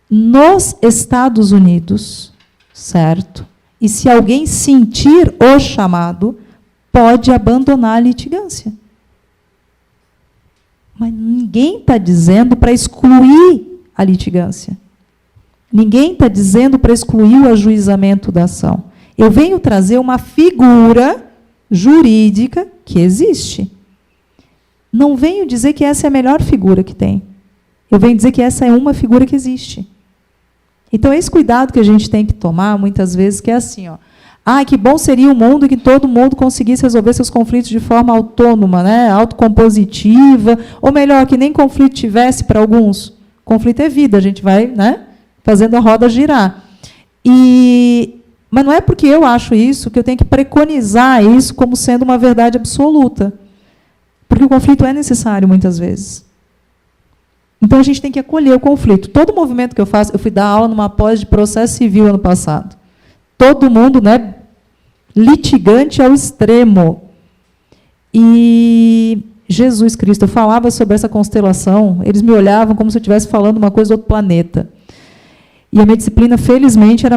Nos Estados Unidos, certo? E se alguém sentir o chamado, pode abandonar a litigância. Mas ninguém está dizendo para excluir a litigância. Ninguém está dizendo para excluir o ajuizamento da ação. Eu venho trazer uma figura jurídica que existe. Não venho dizer que essa é a melhor figura que tem. Eu venho dizer que essa é uma figura que existe. Então, esse cuidado que a gente tem que tomar, muitas vezes, que é assim, ó, Ah, que bom seria um mundo em que todo mundo conseguisse resolver seus conflitos de forma autônoma, né, autocompositiva, ou melhor, que nem conflito tivesse para alguns. Conflito é vida, a gente vai, né, fazendo a roda girar. Mas não é porque eu acho isso que eu tenho que preconizar isso como sendo uma verdade absoluta. Porque o conflito é necessário, muitas vezes. Então, a gente tem que acolher o conflito. Todo movimento que eu faço, eu fui dar aula numa pós de processo civil ano passado. Todo mundo, né, litigante ao extremo. E Jesus Cristo, eu falava sobre essa constelação, eles me olhavam como se eu estivesse falando uma coisa do outro planeta. E a minha disciplina, felizmente, era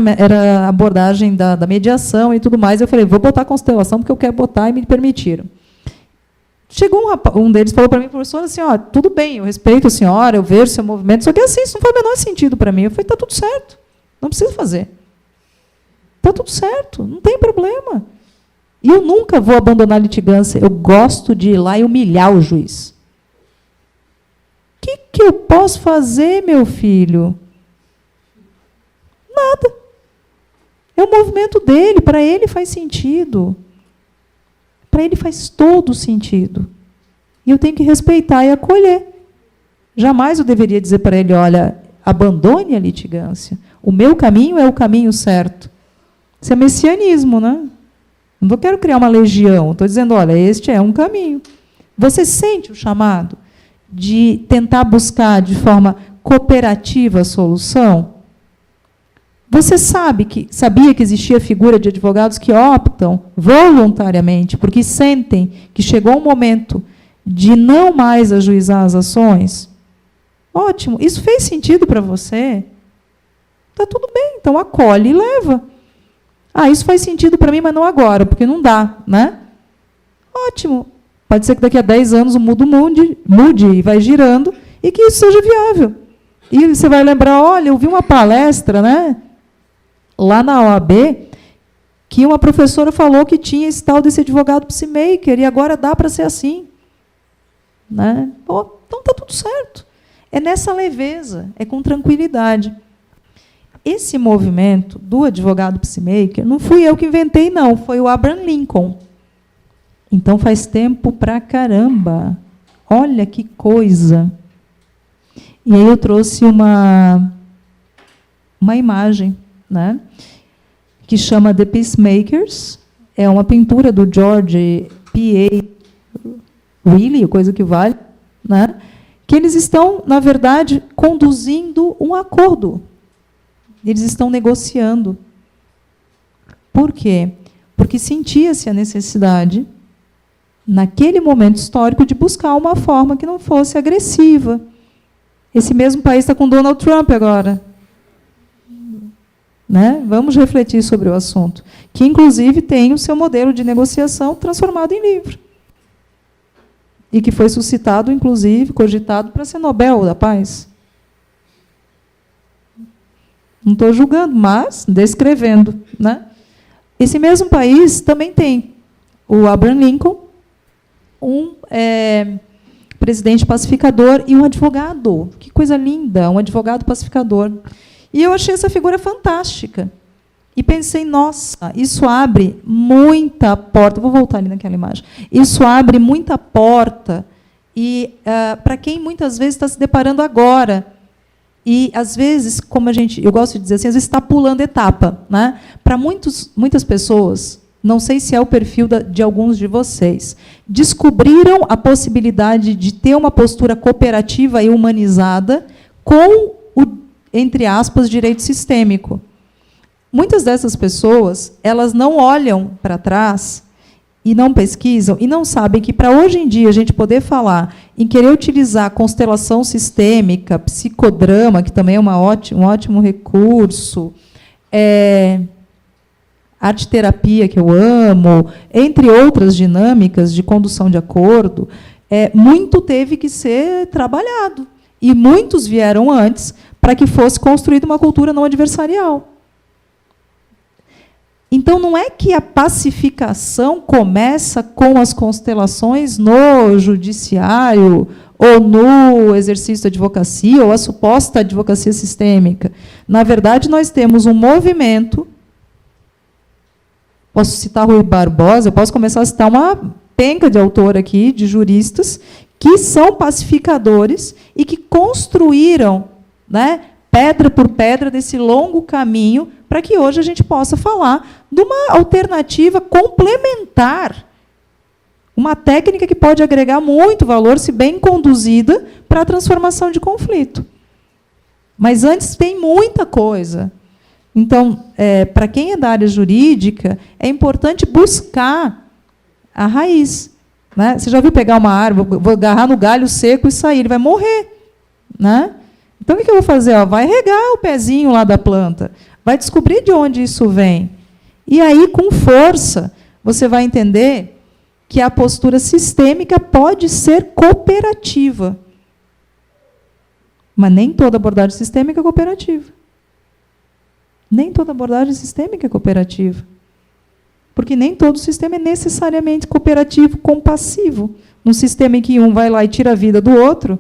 a abordagem da mediação e tudo mais. Eu falei, vou botar constelação porque eu quero botar, e me permitiram. Chegou um deles, falou para mim, professora, assim, ó, tudo bem, eu respeito a senhora, eu vejo seu movimento, só que assim, isso não faz o menor sentido para mim. Eu falei, está tudo certo, não precisa fazer. Está tudo certo, não tem problema. E eu nunca vou abandonar a litigância, eu gosto de ir lá e humilhar o juiz. O que eu posso fazer, meu filho? Nada. É o movimento dele, para ele faz sentido. Para ele faz todo sentido. E eu tenho que respeitar e acolher. Jamais eu deveria dizer para ele, olha, abandone a litigância. O meu caminho é o caminho certo. Isso é messianismo, né? Não quero criar uma legião. Estou dizendo, olha, este é um caminho. Você sente o chamado de tentar buscar de forma cooperativa a solução? Você sabia que existia a figura de advogados que optam voluntariamente, porque sentem que chegou o momento de não mais ajuizar as ações? Ótimo. Isso fez sentido para você? Está tudo bem, então acolhe e leva. Ah, isso faz sentido para mim, mas não agora, porque não dá, né? Ótimo. Pode ser que daqui a 10 anos o mundo mude e vai girando, e que isso seja viável. E você vai lembrar, olha, eu vi uma palestra, né, lá na OAB, que uma professora falou que tinha esse tal desse advogado peacemaker, e agora dá para ser assim. Né? Pô, então está tudo certo. É nessa leveza, é com tranquilidade. Esse movimento do advogado peacemaker, não fui eu que inventei, não, foi o Abraham Lincoln. Então, faz tempo pra caramba. Olha que coisa. E aí eu trouxe uma imagem, né, que chama The Peacemakers. É uma pintura do George P.A. Wiley, coisa que vale, né, que eles estão, na verdade, conduzindo um acordo. Eles estão negociando. Por quê? Porque sentia-se a necessidade, naquele momento histórico, de buscar uma forma que não fosse agressiva. Esse mesmo país está com Donald Trump agora. Né? Vamos refletir sobre o assunto. Que, inclusive, tem o seu modelo de negociação transformado em livro. E que foi suscitado, inclusive, cogitado para ser Nobel da Paz. Não estou julgando, mas descrevendo. Né? Esse mesmo país também tem o Abraham Lincoln, um presidente pacificador e um advogado. Que coisa linda, um advogado pacificador. E eu achei essa figura fantástica. E pensei, nossa, isso abre muita porta. Vou voltar ali naquela imagem. Isso abre muita porta e para quem muitas vezes está se deparando agora. E, às vezes, como eu gosto de dizer assim, às vezes está pulando etapa. Né? Para muitas pessoas, não sei se é o perfil de alguns de vocês, descobriram a possibilidade de ter uma postura cooperativa e humanizada com o, entre aspas, direito sistêmico. Muitas dessas pessoas, elas não olham para trás e não pesquisam e não sabem que, para hoje em dia, a gente poder falar em querer utilizar constelação sistêmica, psicodrama, que também é um ótimo recurso, arte-terapia, que eu amo, entre outras dinâmicas de condução de acordo, muito teve que ser trabalhado. E muitos vieram antes para que fosse construída uma cultura não adversarial. Então, não é que a pacificação começa com as constelações no judiciário ou no exercício da advocacia, ou a suposta advocacia sistêmica. Na verdade, nós temos um movimento Posso citar Rui Barbosa, eu posso começar a citar uma penca de autor aqui, de juristas, que são pacificadores e que construíram, né, pedra por pedra desse longo caminho para que hoje a gente possa falar de uma alternativa complementar, uma técnica que pode agregar muito valor, se bem conduzida, para a transformação de conflito. Mas antes tem muita coisa. Então, para quem é da área jurídica, é importante buscar a raiz. Né? Você já viu pegar uma árvore, vou agarrar no galho seco e sair, ele vai morrer. Né? Então, o que eu vou fazer? Vai regar o pezinho lá da planta, vai descobrir de onde isso vem. E aí, com força, você vai entender que a postura sistêmica pode ser cooperativa. Mas nem toda abordagem sistêmica é cooperativa. Nem toda abordagem sistêmica é cooperativa. Porque nem todo sistema é necessariamente cooperativo, compassivo. Num sistema em que um vai lá e tira a vida do outro,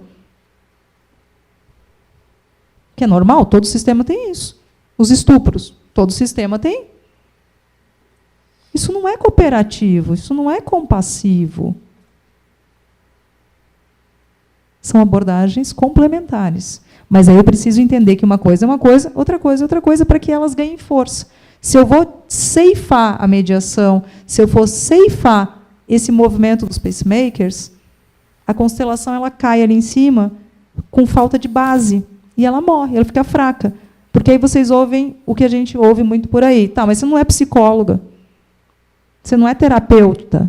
que é normal, todo sistema tem isso. Os estupros, todo sistema tem. Isso não é cooperativo, isso não é compassivo. São abordagens complementares. Mas aí eu preciso entender que uma coisa é uma coisa, outra coisa é outra coisa, para que elas ganhem força. Se eu vou ceifar a mediação, se eu for ceifar esse movimento dos pacemakers, a constelação ela cai ali em cima com falta de base. E ela morre, ela fica fraca. Porque aí vocês ouvem o que a gente ouve muito por aí. Tá, mas você não é psicóloga. Você não é terapeuta.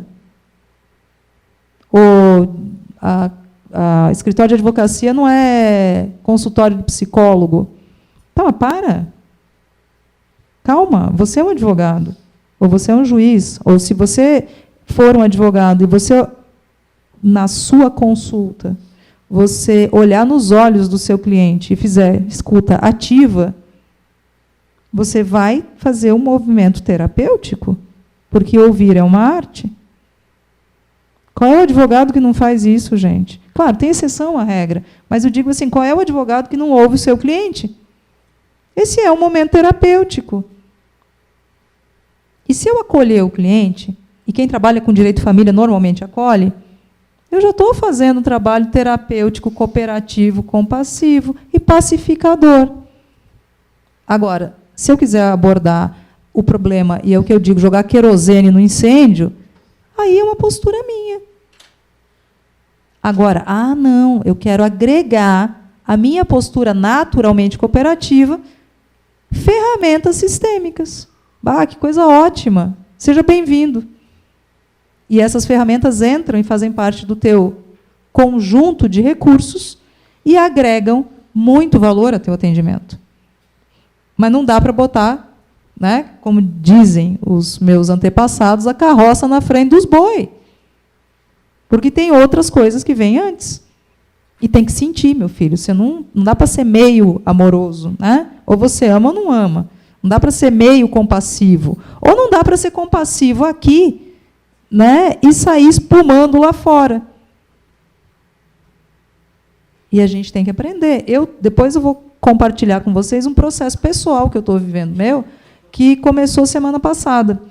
Ou a escritório de advocacia não é consultório de psicólogo. Tá, mas para. Calma, você é um advogado. Ou você é um juiz. Ou se você for um advogado e você, na sua consulta, você olhar nos olhos do seu cliente e fizer escuta ativa, você vai fazer um movimento terapêutico, porque ouvir é uma arte. Qual é o advogado que não faz isso, gente? Claro, tem exceção à regra, mas eu digo assim, qual é o advogado que não ouve o seu cliente? Esse é um momento terapêutico. E se eu acolher o cliente, e quem trabalha com direito de família normalmente acolhe, eu já estou fazendo um trabalho terapêutico, cooperativo, compassivo e pacificador. Agora, se eu quiser abordar o problema, e é o que eu digo, jogar querosene no incêndio, aí é uma postura minha. Agora, não, eu quero agregar à minha postura naturalmente cooperativa ferramentas sistêmicas. Que coisa ótima! Seja bem-vindo. E essas ferramentas entram e fazem parte do teu conjunto de recursos e agregam muito valor ao teu atendimento. Mas não dá para botar, né, como dizem os meus antepassados, a carroça na frente dos boi. Porque tem outras coisas que vêm antes. E tem que sentir, meu filho. Você não dá para ser meio amoroso. Né? Ou você ama ou não ama. Não dá para ser meio compassivo. Ou não dá para ser compassivo aqui, né, e sair espumando lá fora. E a gente tem que aprender. Depois eu vou compartilhar com vocês um processo pessoal que eu estou vivendo meu, que começou semana passada,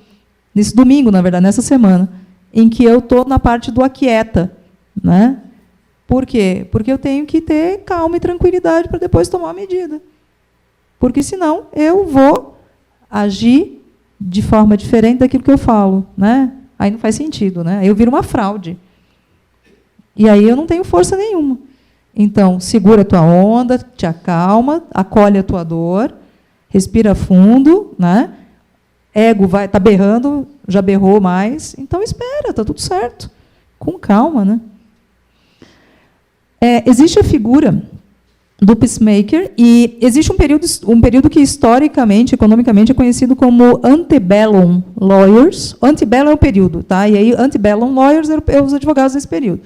nesse domingo, na verdade, nessa semana, em que eu estou na parte do aquieta. Né? Por quê? Porque eu tenho que ter calma e tranquilidade para depois tomar a medida. Porque, senão, eu vou agir de forma diferente daquilo que eu falo. Né? Aí não faz sentido, né? Aí eu viro uma fraude. E aí eu não tenho força nenhuma. Então, segura a tua onda, te acalma, acolhe a tua dor, respira fundo, né? Ego está berrando, já berrou mais, então espera, está tudo certo. Com calma, né? Existe a figura do peacemaker, e existe um período que, historicamente, economicamente, é conhecido como antebellum lawyers. Antebellum é o período, tá? E aí, antebellum lawyers eram os advogados desse período.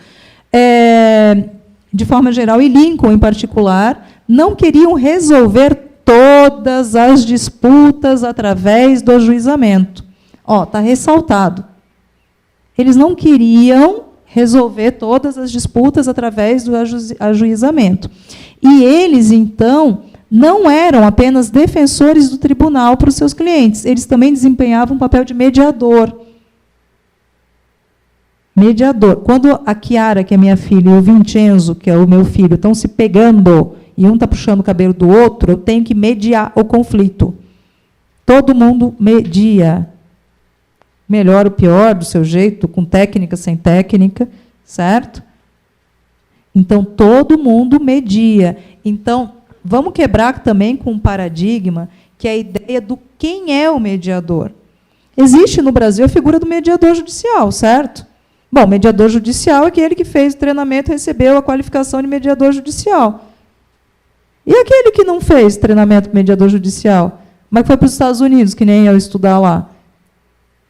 De forma geral, e Lincoln, em particular, não queriam resolver todas as disputas através do ajuizamento. Está ressaltado. Eles não queriam resolver todas as disputas através do ajuizamento. E eles, então, não eram apenas defensores do tribunal para os seus clientes, eles também desempenhavam um papel de mediador. Mediador. Quando a Chiara, que é minha filha, e o Vincenzo, que é o meu filho, estão se pegando, e um está puxando o cabelo do outro, eu tenho que mediar o conflito. Todo mundo media. Melhor ou pior, do seu jeito, com técnica, sem técnica, certo? Então, todo mundo media. Então, vamos quebrar também com um paradigma, que é a ideia do quem é o mediador. Existe no Brasil a figura do mediador judicial, certo? Bom, mediador judicial é aquele que fez o treinamento e recebeu a qualificação de mediador judicial. E aquele que não fez treinamento de mediador judicial, mas que foi para os Estados Unidos, que nem eu estudar lá,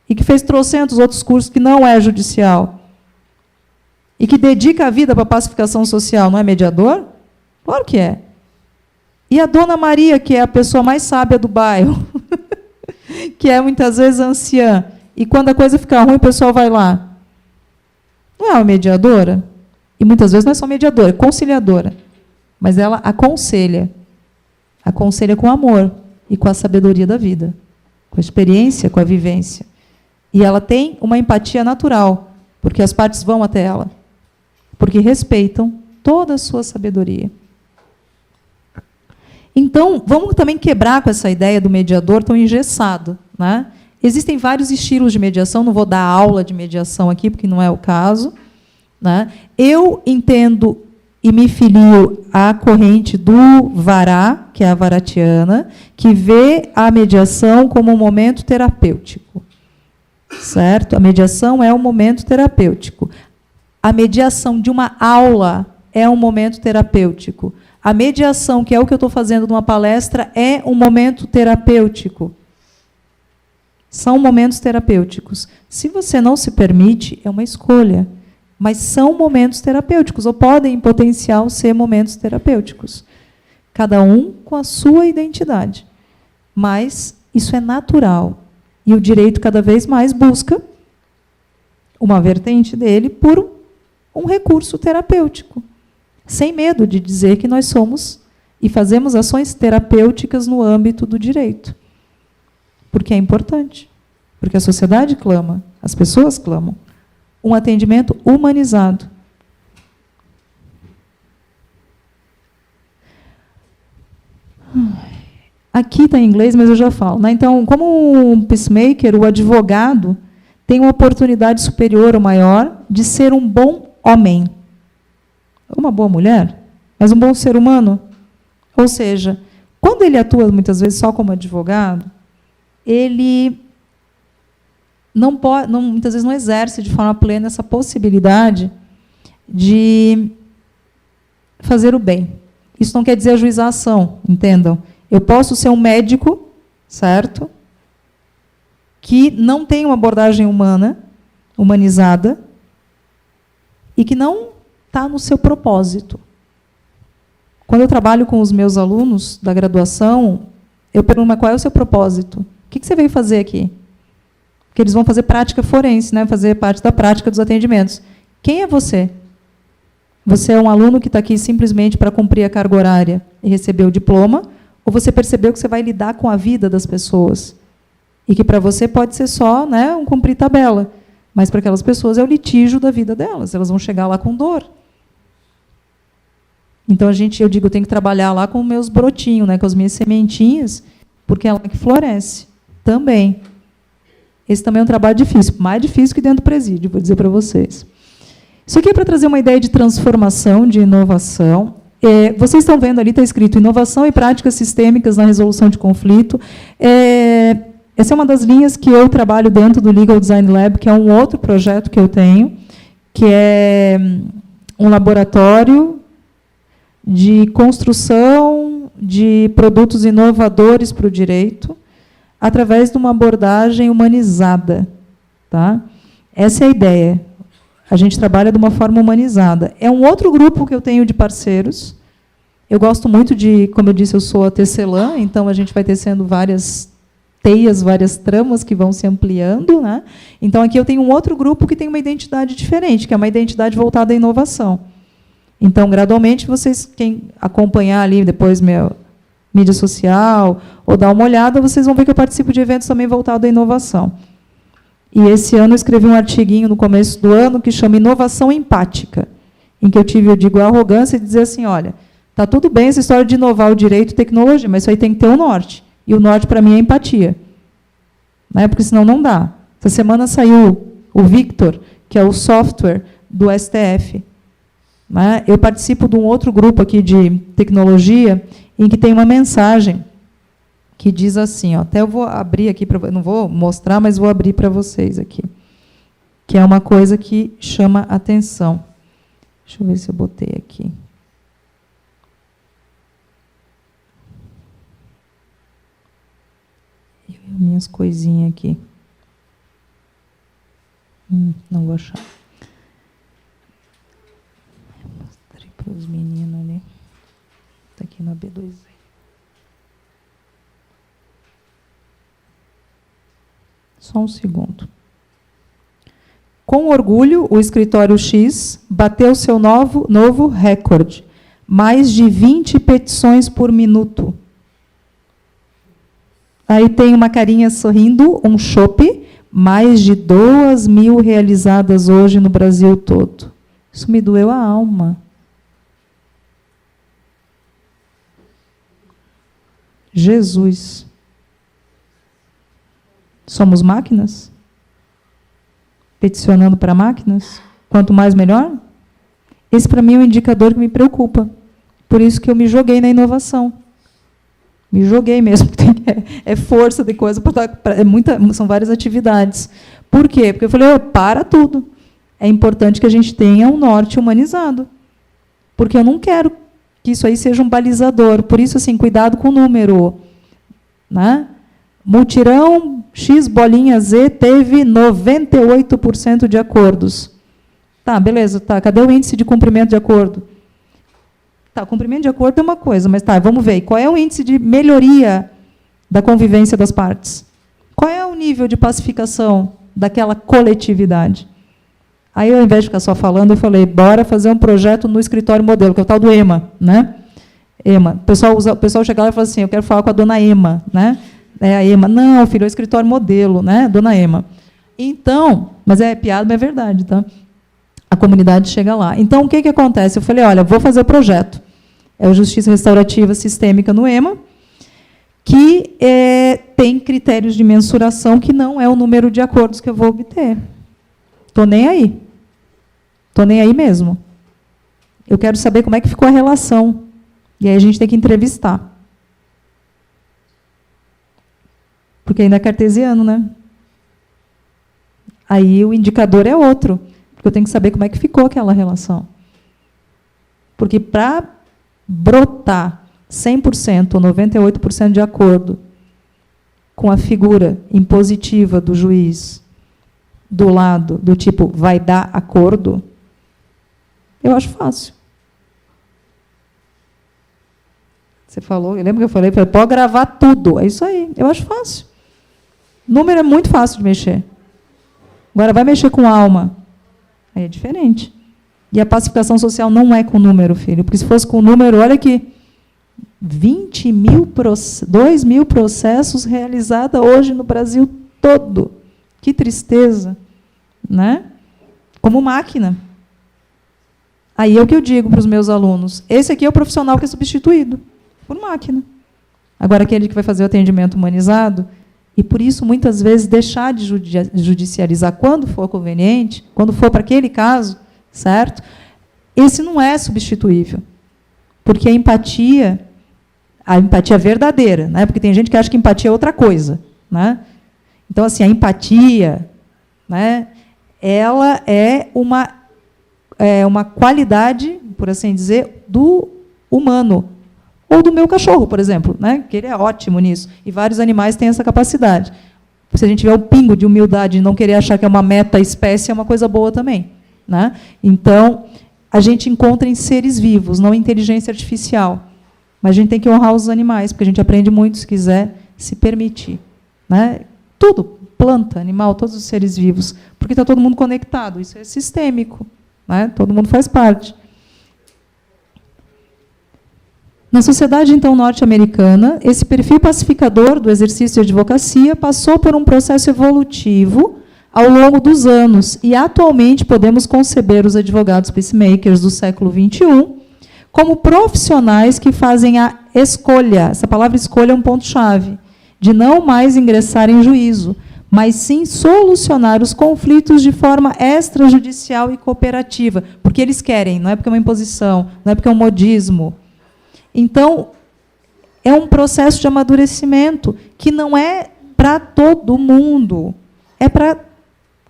e que fez trocentos outros cursos que não é judicial, e que dedica a vida para a pacificação social, não é mediador? Claro que é. E a dona Maria, que é a pessoa mais sábia do bairro, que é muitas vezes anciã, e quando a coisa fica ruim, o pessoal vai lá. Não é uma mediadora? E muitas vezes não é só mediadora, é conciliadora. Mas ela aconselha. Aconselha com amor e com a sabedoria da vida, com a experiência, com a vivência. E ela tem uma empatia natural, porque as partes vão até ela, porque respeitam toda a sua sabedoria. Então, vamos também quebrar com essa ideia do mediador tão engessado, né? Existem vários estilos de mediação, não vou dar aula de mediação aqui, porque não é o caso, né? Eu entendo e me filio à corrente do Vará, que é a varatiana, que vê a mediação como um momento terapêutico. Certo? A mediação é um momento terapêutico. A mediação de uma aula é um momento terapêutico. A mediação, que é o que eu estou fazendo numa palestra, é um momento terapêutico. São momentos terapêuticos. Se você não se permite, é uma escolha. Mas são momentos terapêuticos, ou podem, em potencial, ser momentos terapêuticos. Cada um com a sua identidade. Mas isso é natural. E o direito cada vez mais busca uma vertente dele por um recurso terapêutico, sem medo de dizer que nós somos e fazemos ações terapêuticas no âmbito do direito. Porque é importante, porque a sociedade clama, as pessoas clamam. Um atendimento humanizado. Aqui está em inglês, mas eu já falo, né? Então, como um peacemaker, o advogado tem uma oportunidade superior ou maior de ser um bom homem. Uma boa mulher, mas um bom ser humano. Ou seja, quando ele atua, muitas vezes, só como advogado, ele muitas vezes não exerce de forma plena essa possibilidade de fazer o bem. Isso não quer dizer ajuizar a ação, entendam. Eu posso ser um médico, certo? Que não tem uma abordagem humana, humanizada, e que não está no seu propósito. Quando eu trabalho com os meus alunos da graduação, eu pergunto, mas qual é o seu propósito? O que você veio fazer aqui? Porque eles vão fazer prática forense, né? Fazer parte da prática dos atendimentos. Quem é você? Você é um aluno que está aqui simplesmente para cumprir a carga horária e receber o diploma, ou você percebeu que você vai lidar com a vida das pessoas? E que para você pode ser só, né, um cumprir tabela, mas para aquelas pessoas é o litígio da vida delas, elas vão chegar lá com dor. Então, eu digo, eu tenho que trabalhar lá com os meus brotinhos, né, com as minhas sementinhas, porque é lá que floresce também. Esse também é um trabalho difícil, mais difícil que dentro do presídio, vou dizer para vocês. Isso aqui é para trazer uma ideia de transformação, de inovação. Vocês estão vendo ali, está escrito inovação e práticas sistêmicas na resolução de conflito. Essa é uma das linhas que eu trabalho dentro do Legal Design Lab, que é um outro projeto que eu tenho, que é um laboratório de construção de produtos inovadores para o direito, através de uma abordagem humanizada. Tá? Essa é a ideia. A gente trabalha de uma forma humanizada. É um outro grupo que eu tenho de parceiros. Eu gosto muito de, como eu disse, eu sou a tecelã, então a gente vai tecendo várias teias, várias tramas que vão se ampliando, né? Então, aqui eu tenho um outro grupo que tem uma identidade diferente, que é uma identidade voltada à inovação. Então, gradualmente, vocês, quem acompanhar ali depois mídia social, ou dar uma olhada, vocês vão ver que eu participo de eventos também voltados à inovação. E esse ano eu escrevi um artiguinho no começo do ano que chama Inovação Empática, em que eu digo, a arrogância de dizer assim, olha, está tudo bem essa história de inovar o direito e tecnologia, mas isso aí tem que ter um norte. E o norte, para mim, é empatia. Né? Porque senão não dá. Essa semana saiu o Victor, que é o software do STF. Né? Eu participo de um outro grupo aqui de tecnologia, em que tem uma mensagem que diz assim, ó, até eu vou abrir aqui, não vou mostrar, mas vou abrir para vocês aqui, que é uma coisa que chama atenção. Deixa eu ver se eu botei aqui. Minhas coisinhas aqui. Não vou achar. Mostrei para os meninos ali. Está aqui na B2. Só um segundo. Com orgulho, o Escritório X bateu seu novo recorde. Mais de 20 petições por minuto. Aí tem uma carinha sorrindo, um chopp, mais de 2.000 realizadas hoje no Brasil todo. Isso me doeu a alma. Jesus. Somos máquinas? Peticionando para máquinas? Quanto mais, melhor? Esse, para mim, é um indicador que me preocupa. Por isso que eu me joguei na inovação. Me joguei mesmo. É força de coisa. São várias atividades. Por quê? Porque eu falei, para tudo. É importante que a gente tenha um norte humanizado. Porque eu não quero que isso aí seja um balizador. Por isso, assim, cuidado com o número. Né? Mutirão X bolinha Z teve 98% de acordos. Tá, beleza, tá. Cadê o índice de cumprimento de acordo? Tá, cumprimento de acordo é uma coisa, mas tá, vamos ver. Qual é o índice de melhoria da convivência das partes? Qual é o nível de pacificação daquela coletividade? Aí, ao invés de ficar só falando, eu falei, bora fazer um projeto no escritório modelo, que é o tal do EMA, né? EMA. O pessoal chega lá e fala assim, eu quero falar com a dona EMA, né? É a EMA. Não, filho, é o escritório modelo, né? Dona EMA. Então, mas é piada, mas é verdade, tá? A comunidade chega lá. Então, o que acontece? Eu falei, olha, vou fazer o projeto. É o Justiça Restaurativa Sistêmica no EMA, que tem critérios de mensuração que não é o número de acordos que eu vou obter. Estou nem aí. Estou nem aí mesmo. Eu quero saber como é que ficou a relação. E aí a gente tem que entrevistar. Porque ainda é cartesiano, né? Aí o indicador é outro. Porque eu tenho que saber como é que ficou aquela relação. Porque para brotar 100% ou 98% de acordo com a figura impositiva do juiz do lado do tipo vai dar acordo, eu acho fácil. Você falou, eu lembro que eu falei, pode gravar tudo. É isso aí, eu acho fácil. Número é muito fácil de mexer. Agora, vai mexer com alma. Aí é diferente. E a pacificação social não é com número, filho. Porque se fosse com número, olha aqui, 2.000 processos realizados hoje no Brasil todo. Que tristeza. Né? Como máquina. Aí é o que eu digo para os meus alunos. Esse aqui é o profissional que é substituído por máquina. Agora, aquele que vai fazer o atendimento humanizado, e por isso, muitas vezes, deixar de judicializar quando for conveniente, quando for para aquele caso, certo? Esse não é substituível. Porque a empatia verdadeira, né? Porque tem gente que acha que empatia é outra coisa. Né? Então, assim, a empatia, né, ela é uma qualidade, por assim dizer, do humano. Ou do meu cachorro, por exemplo, né? Que ele é ótimo nisso. E vários animais têm essa capacidade. Se a gente tiver um pingo de humildade e não querer achar que é uma meta-espécie, é uma coisa boa também. Né? Então, a gente encontra em seres vivos, não em inteligência artificial. Mas a gente tem que honrar os animais, porque a gente aprende muito se quiser se permitir. Né? Tudo, planta, animal, todos os seres vivos. Porque está todo mundo conectado. Isso é sistêmico. Né? Todo mundo faz parte. Na sociedade, então, norte-americana, esse perfil pacificador do exercício de advocacia passou por um processo evolutivo ao longo dos anos, e, atualmente, podemos conceber os advogados peacemakers do século XXI como profissionais que fazem a escolha, essa palavra escolha é um ponto-chave, de não mais ingressar em juízo, mas sim solucionar os conflitos de forma extrajudicial e cooperativa, porque eles querem, não é porque é uma imposição, não é porque é um modismo. Então, é um processo de amadurecimento que não é para todo mundo, é para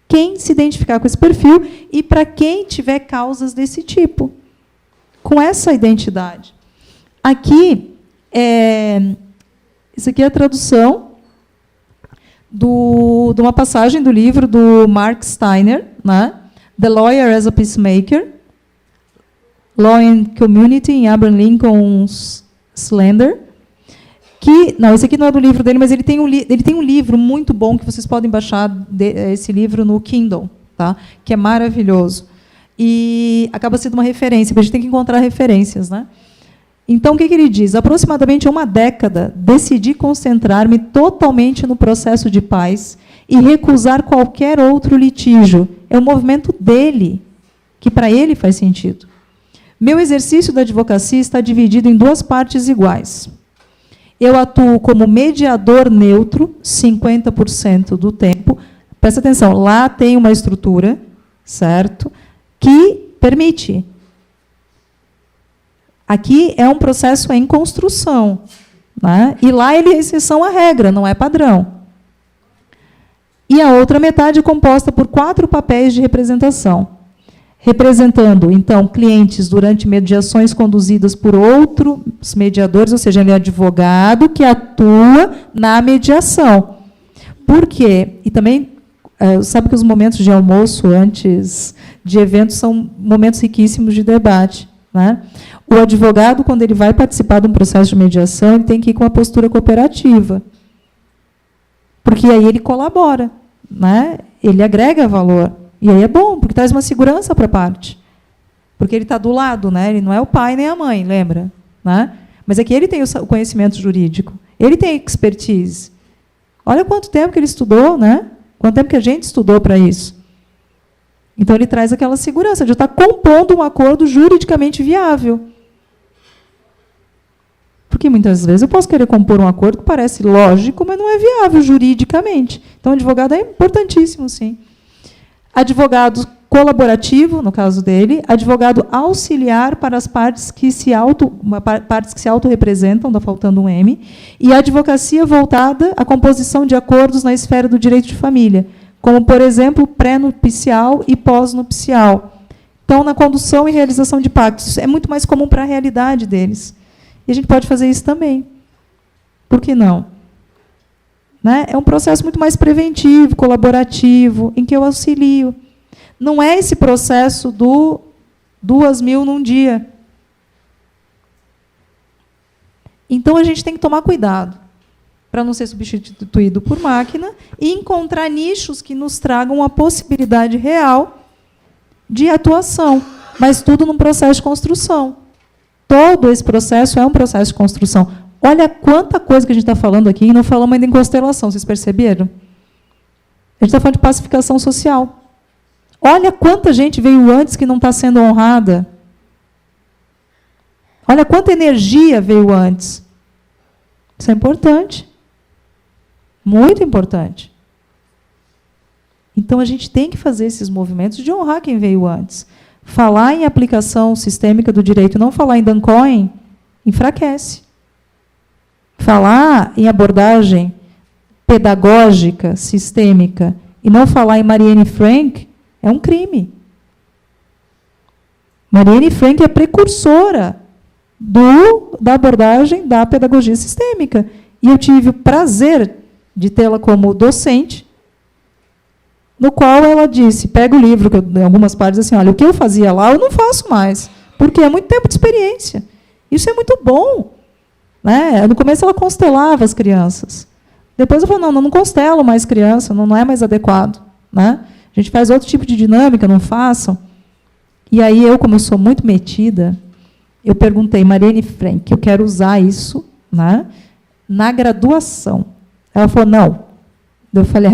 quem se identificar com esse perfil e para quem tiver causas desse tipo, com essa identidade. Aqui, isso aqui é a tradução de uma passagem do livro do Mark Steiner, né? The Lawyer as a Peacemaker, Law and Community, em Abraham Lincoln's Slender. Não, esse aqui não é do livro dele, mas ele tem um livro muito bom que vocês podem baixar esse livro no Kindle, tá? Que é maravilhoso. E acaba sendo uma referência, porque a gente tem que encontrar referências, né? Então, o que ele diz? Aproximadamente há uma década, decidi concentrar-me totalmente no processo de paz e recusar qualquer outro litígio. É o movimento dele, que para ele faz sentido. Meu exercício da advocacia está dividido em duas partes iguais. Eu atuo como mediador neutro, 50% do tempo. Presta atenção, lá tem uma estrutura, certo? Que permite. Aqui é um processo em construção, né? E lá ele é exceção à regra, não é padrão. E a outra metade é composta por 4 papéis de representação. Representando, então, clientes durante mediações conduzidas por outros mediadores, ou seja, ele é advogado que atua na mediação. Por quê? E também, sabe que os momentos de almoço antes de eventos são momentos riquíssimos de debate, né? O advogado, quando ele vai participar de um processo de mediação, ele tem que ir com uma postura cooperativa. Porque aí ele colabora, né? Ele agrega valor. E aí é bom, porque traz uma segurança para a parte. Porque ele está do lado, né? Ele não é o pai nem a mãe, lembra? Né? Mas é que ele tem o conhecimento jurídico. Ele tem expertise. Olha quanto tempo que ele estudou, né? Quanto tempo que a gente estudou para isso. Então, ele traz aquela segurança de estar compondo um acordo juridicamente viável. Porque, muitas vezes, eu posso querer compor um acordo que parece lógico, mas não é viável juridicamente. Então, o advogado é importantíssimo, sim. Advogado colaborativo, no caso dele, advogado auxiliar para as partes que se autorrepresentam, está faltando um M, e advocacia voltada à composição de acordos na esfera do direito de família, como, por exemplo, pré-nupcial e pós-nupcial. Então, na condução e realização de pactos. Isso é muito mais comum para a realidade deles. E a gente pode fazer isso também. Por que não? Né? É um processo muito mais preventivo, colaborativo, em que eu auxilio. Não é esse processo do 2.000 num dia. Então, a gente tem que tomar cuidado para não ser substituído por máquina e encontrar nichos que nos tragam a possibilidade real de atuação, mas tudo num processo de construção. Todo esse processo é um processo de construção. Olha quanta coisa que a gente está falando aqui e não falamos ainda em constelação, vocês perceberam? A gente está falando de pacificação social. Olha quanta gente veio antes que não está sendo honrada. Olha quanta energia veio antes. Isso é importante. Muito importante. Então, a gente tem que fazer esses movimentos de honrar quem veio antes. Falar em aplicação sistêmica do direito e não falar em Duncoin enfraquece. Falar em abordagem pedagógica, sistêmica, e não falar em Marianne Frank é um crime. Marianne Frank é precursora da abordagem da pedagogia sistêmica. E eu tive o prazer de tê-la como docente, no qual ela disse, pega o livro, que em algumas partes, assim, olha, o que eu fazia lá, eu não faço mais, porque é muito tempo de experiência. Isso é muito bom. Né? No começo, ela constelava as crianças. Depois, eu falei, não constelo mais criança, não é mais adequado. Né? A gente faz outro tipo de dinâmica, não façam. E aí, eu, como eu sou muito metida, Eu perguntei, Mariane Frank, eu quero usar isso, né, na graduação. Ela falou, não. Eu falei,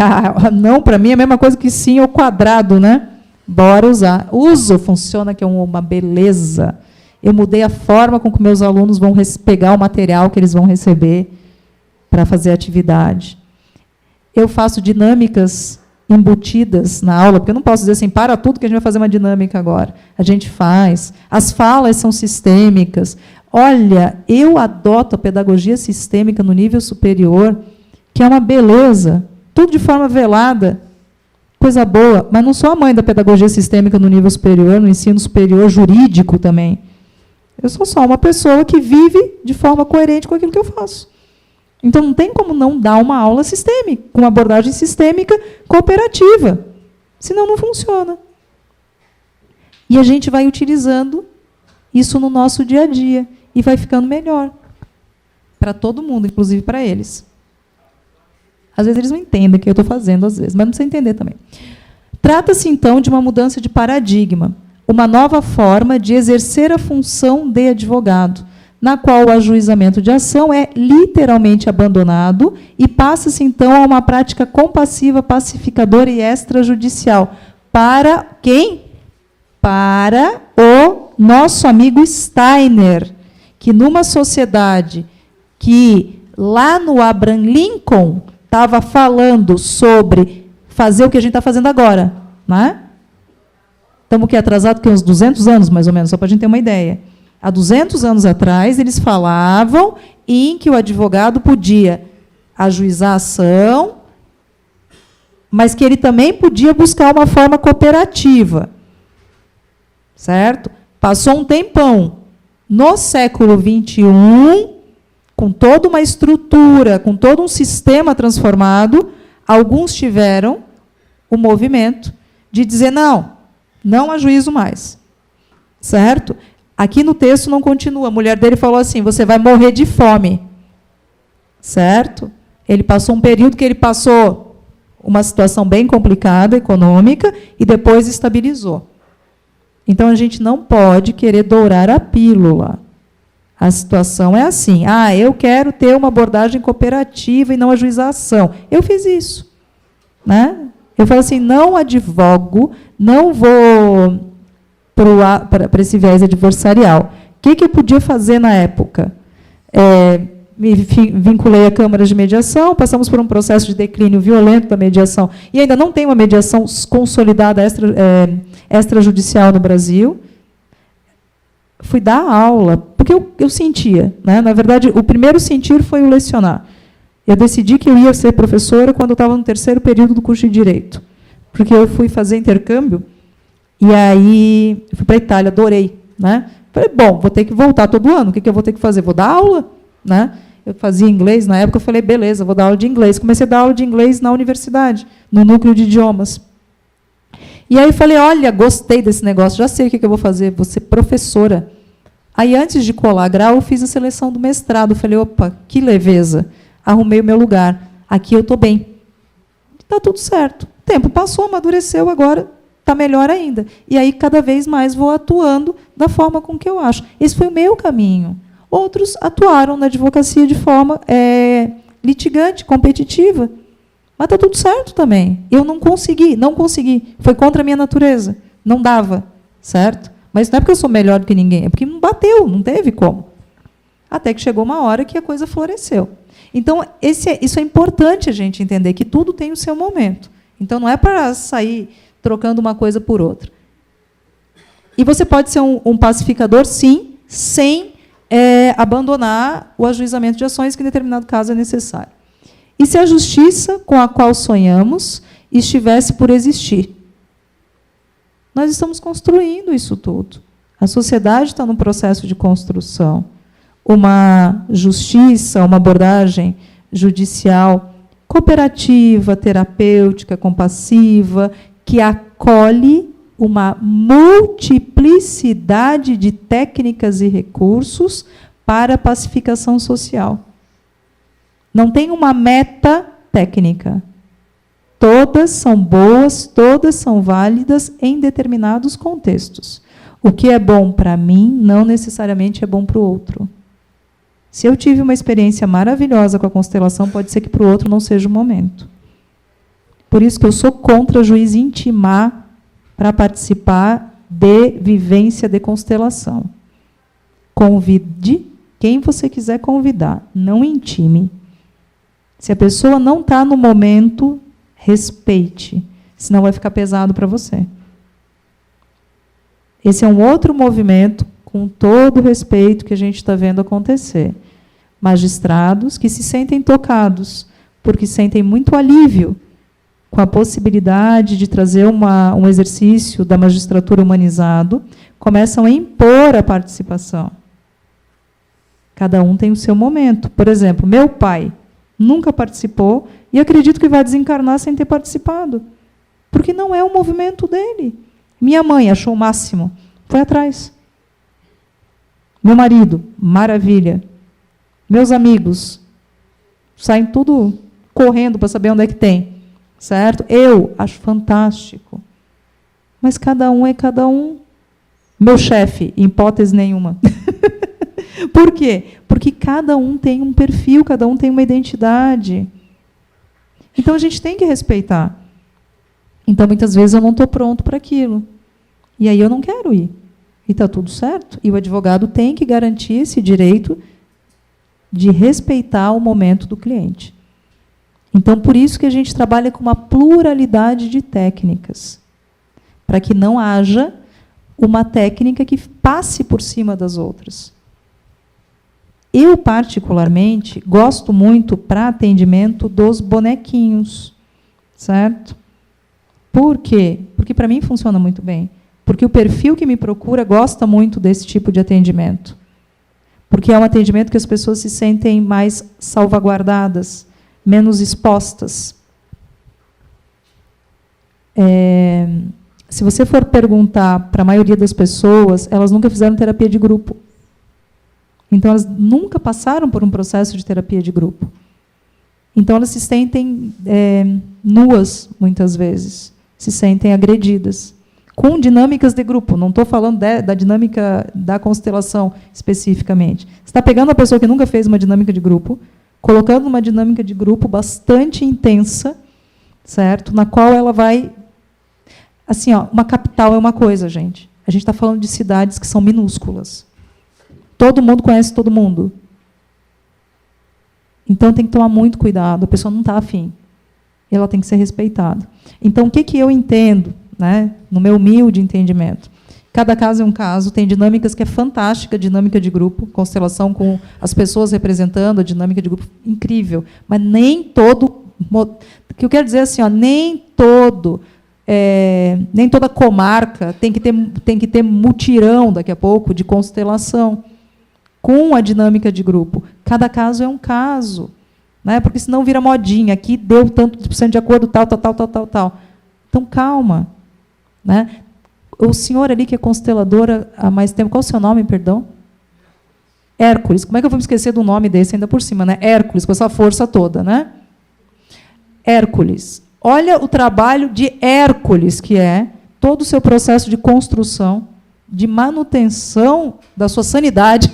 não, para mim é a mesma coisa que sim ao quadrado, né? Bora usar. Uso, funciona, que é uma beleza. Eu mudei a forma com que meus alunos vão pegar o material que eles vão receber para fazer a atividade. Eu faço dinâmicas embutidas na aula, porque eu não posso dizer assim, para tudo que a gente vai fazer uma dinâmica agora. A gente faz. As falas são sistêmicas. Olha, eu adoto a pedagogia sistêmica no nível superior, que é uma beleza, tudo de forma velada, coisa boa, mas não sou a mãe da pedagogia sistêmica no nível superior, no ensino superior jurídico também. Eu sou só uma pessoa que vive de forma coerente com aquilo que eu faço. Então, não tem como não dar uma aula sistêmica, com uma abordagem sistêmica cooperativa. Senão, não funciona. E a gente vai utilizando isso no nosso dia a dia. E vai ficando melhor. Para todo mundo, inclusive para eles. Às vezes, eles não entendem o que eu estou fazendo, às vezes, mas não precisa entender também. Trata-se, então, de uma mudança de paradigma. Uma nova forma de exercer a função de advogado, na qual o ajuizamento de ação é literalmente abandonado e passa-se, então, a uma prática compassiva, pacificadora e extrajudicial. Para quem? Para o nosso amigo Steiner, que numa sociedade que, lá no Abraham Lincoln, estava falando sobre fazer o que a gente está fazendo agora. Né? Estamos aqui atrasados, uns 200 anos, mais ou menos, só para a gente ter uma ideia. Há 200 anos atrás, eles falavam em que o advogado podia ajuizar a ação, mas que ele também podia buscar uma forma cooperativa. Certo? Passou um tempão. No século XXI, com toda uma estrutura, com todo um sistema transformado, alguns tiveram o movimento de dizer, não ajuizo mais. Certo? Aqui no texto não continua. A mulher dele falou assim, você vai morrer de fome. Certo? Ele passou um período que ele passou uma situação bem complicada, econômica, e depois estabilizou. Então, a gente não pode querer dourar a pílula. A situação é assim, eu quero ter uma abordagem cooperativa e não ajuizar a ação. Eu fiz isso. Né? Eu falo assim, não advogo, não vou para esse viés adversarial. O que eu podia fazer na época? Me vinculei a câmaras de mediação, passamos por um processo de declínio violento da mediação, e ainda não tem uma mediação consolidada extrajudicial no Brasil. Fui dar aula, porque eu sentia. Né? Na verdade, o primeiro sentir foi o lecionar. Eu decidi que eu ia ser professora quando eu estava no terceiro período do curso de Direito, porque eu fui fazer intercâmbio, e aí fui para a Itália, adorei. Né? Falei, bom, vou ter que voltar todo ano, o que eu vou ter que fazer? Vou dar aula? Né? Eu fazia inglês, na época eu falei, beleza, vou dar aula de inglês. Comecei a dar aula de inglês na universidade, no núcleo de idiomas. E aí falei, olha, gostei desse negócio, já sei o que eu vou fazer, vou ser professora. Aí, antes de colar grau, eu fiz a seleção do mestrado. Falei, opa, que leveza. Arrumei o meu lugar. Aqui eu estou bem. Está tudo certo. O tempo passou, amadureceu, agora está melhor ainda. E aí, cada vez mais, vou atuando da forma com que eu acho. Esse foi o meu caminho. Outros atuaram na advocacia de forma litigante, competitiva. Mas está tudo certo também. Eu não consegui. Foi contra a minha natureza. Não dava, certo? Mas não é porque eu sou melhor do que ninguém, é porque não bateu, não teve como. Até que chegou uma hora que a coisa floresceu. Então, isso é importante a gente entender, que tudo tem o seu momento. Então, não é para sair trocando uma coisa por outra. E você pode ser um pacificador, sim, sem abandonar o ajuizamento de ações, que em determinado caso é necessário. E se a justiça com a qual sonhamos estivesse por existir? Nós estamos construindo isso tudo. A sociedade está num processo de construção. Uma justiça, uma abordagem judicial cooperativa, terapêutica, compassiva, que acolhe uma multiplicidade de técnicas e recursos para a pacificação social. Não tem uma meta técnica. Todas são boas, todas são válidas em determinados contextos. O que é bom para mim não necessariamente é bom para o outro. Se eu tive uma experiência maravilhosa com a constelação, pode ser que para o outro não seja o momento. Por isso que eu sou contra juiz intimar para participar de vivência de constelação. Convide quem você quiser convidar, não intime. Se a pessoa não está no momento, respeite, senão vai ficar pesado para você. Esse é um outro movimento, com todo o respeito que a gente está vendo acontecer. Magistrados que se sentem tocados, porque sentem muito alívio com a possibilidade de trazer um exercício da magistratura humanizado, começam a impor a participação. Cada um tem o seu momento. Por exemplo, meu pai nunca participou e acredito que vai desencarnar sem ter participado, porque não é o movimento dele. Minha mãe achou o máximo, foi atrás. Meu marido, maravilha. Meus amigos, saem tudo correndo para saber onde é que tem. Certo? Eu acho fantástico. Mas cada um é cada um. Meu chefe, em hipótese nenhuma. Por quê? Porque cada um tem um perfil, cada um tem uma identidade. Então, a gente tem que respeitar. Então, muitas vezes, eu não estou pronto para aquilo. E aí, eu não quero ir. E está tudo certo. E o advogado tem que garantir esse direito de respeitar o momento do cliente. Então, por isso que a gente trabalha com uma pluralidade de técnicas, para que não haja uma técnica que passe por cima das outras. Eu, particularmente, gosto muito, para atendimento, dos bonequinhos, certo? Por quê? Porque, para mim, funciona muito bem. Porque o perfil que me procura gosta muito desse tipo de atendimento. Porque é um atendimento que as pessoas se sentem mais salvaguardadas, menos expostas. Se você for perguntar para a maioria das pessoas, elas nunca fizeram terapia de grupo. Então, elas nunca passaram por um processo de terapia de grupo. Então, elas se sentem nuas, muitas vezes. Se sentem agredidas. Com dinâmicas de grupo. Não estou falando da dinâmica da constelação, especificamente. Você está pegando uma pessoa que nunca fez uma dinâmica de grupo, colocando uma dinâmica de grupo bastante intensa, certo? Na qual ela vai... Assim, ó, uma capital é uma coisa, gente. A gente está falando de cidades que são minúsculas. Todo mundo conhece todo mundo. Então, tem que tomar muito cuidado. A pessoa não está afim. Ela tem que ser respeitada. Então, o que eu entendo, né, no meu humilde entendimento? Cada caso é um caso, tem dinâmicas que é fantástica, dinâmica de grupo, constelação com as pessoas representando, a dinâmica de grupo, incrível. Mas nem todo... O que eu quero dizer assim, ó, nem toda comarca tem que ter mutirão, daqui a pouco, de constelação, com a dinâmica de grupo. Cada caso é um caso. Né? Porque senão vira modinha. Aqui deu tanto por cento de acordo, tal. Então, calma. Né? O senhor ali, que é consteladora há mais tempo, qual o seu nome, perdão? Hércules. Como é que eu vou me esquecer do nome desse ainda por cima? Né? Hércules, com essa força toda. Né? Hércules. Olha o trabalho de Hércules, que é todo o seu processo de construção, de manutenção da sua sanidade,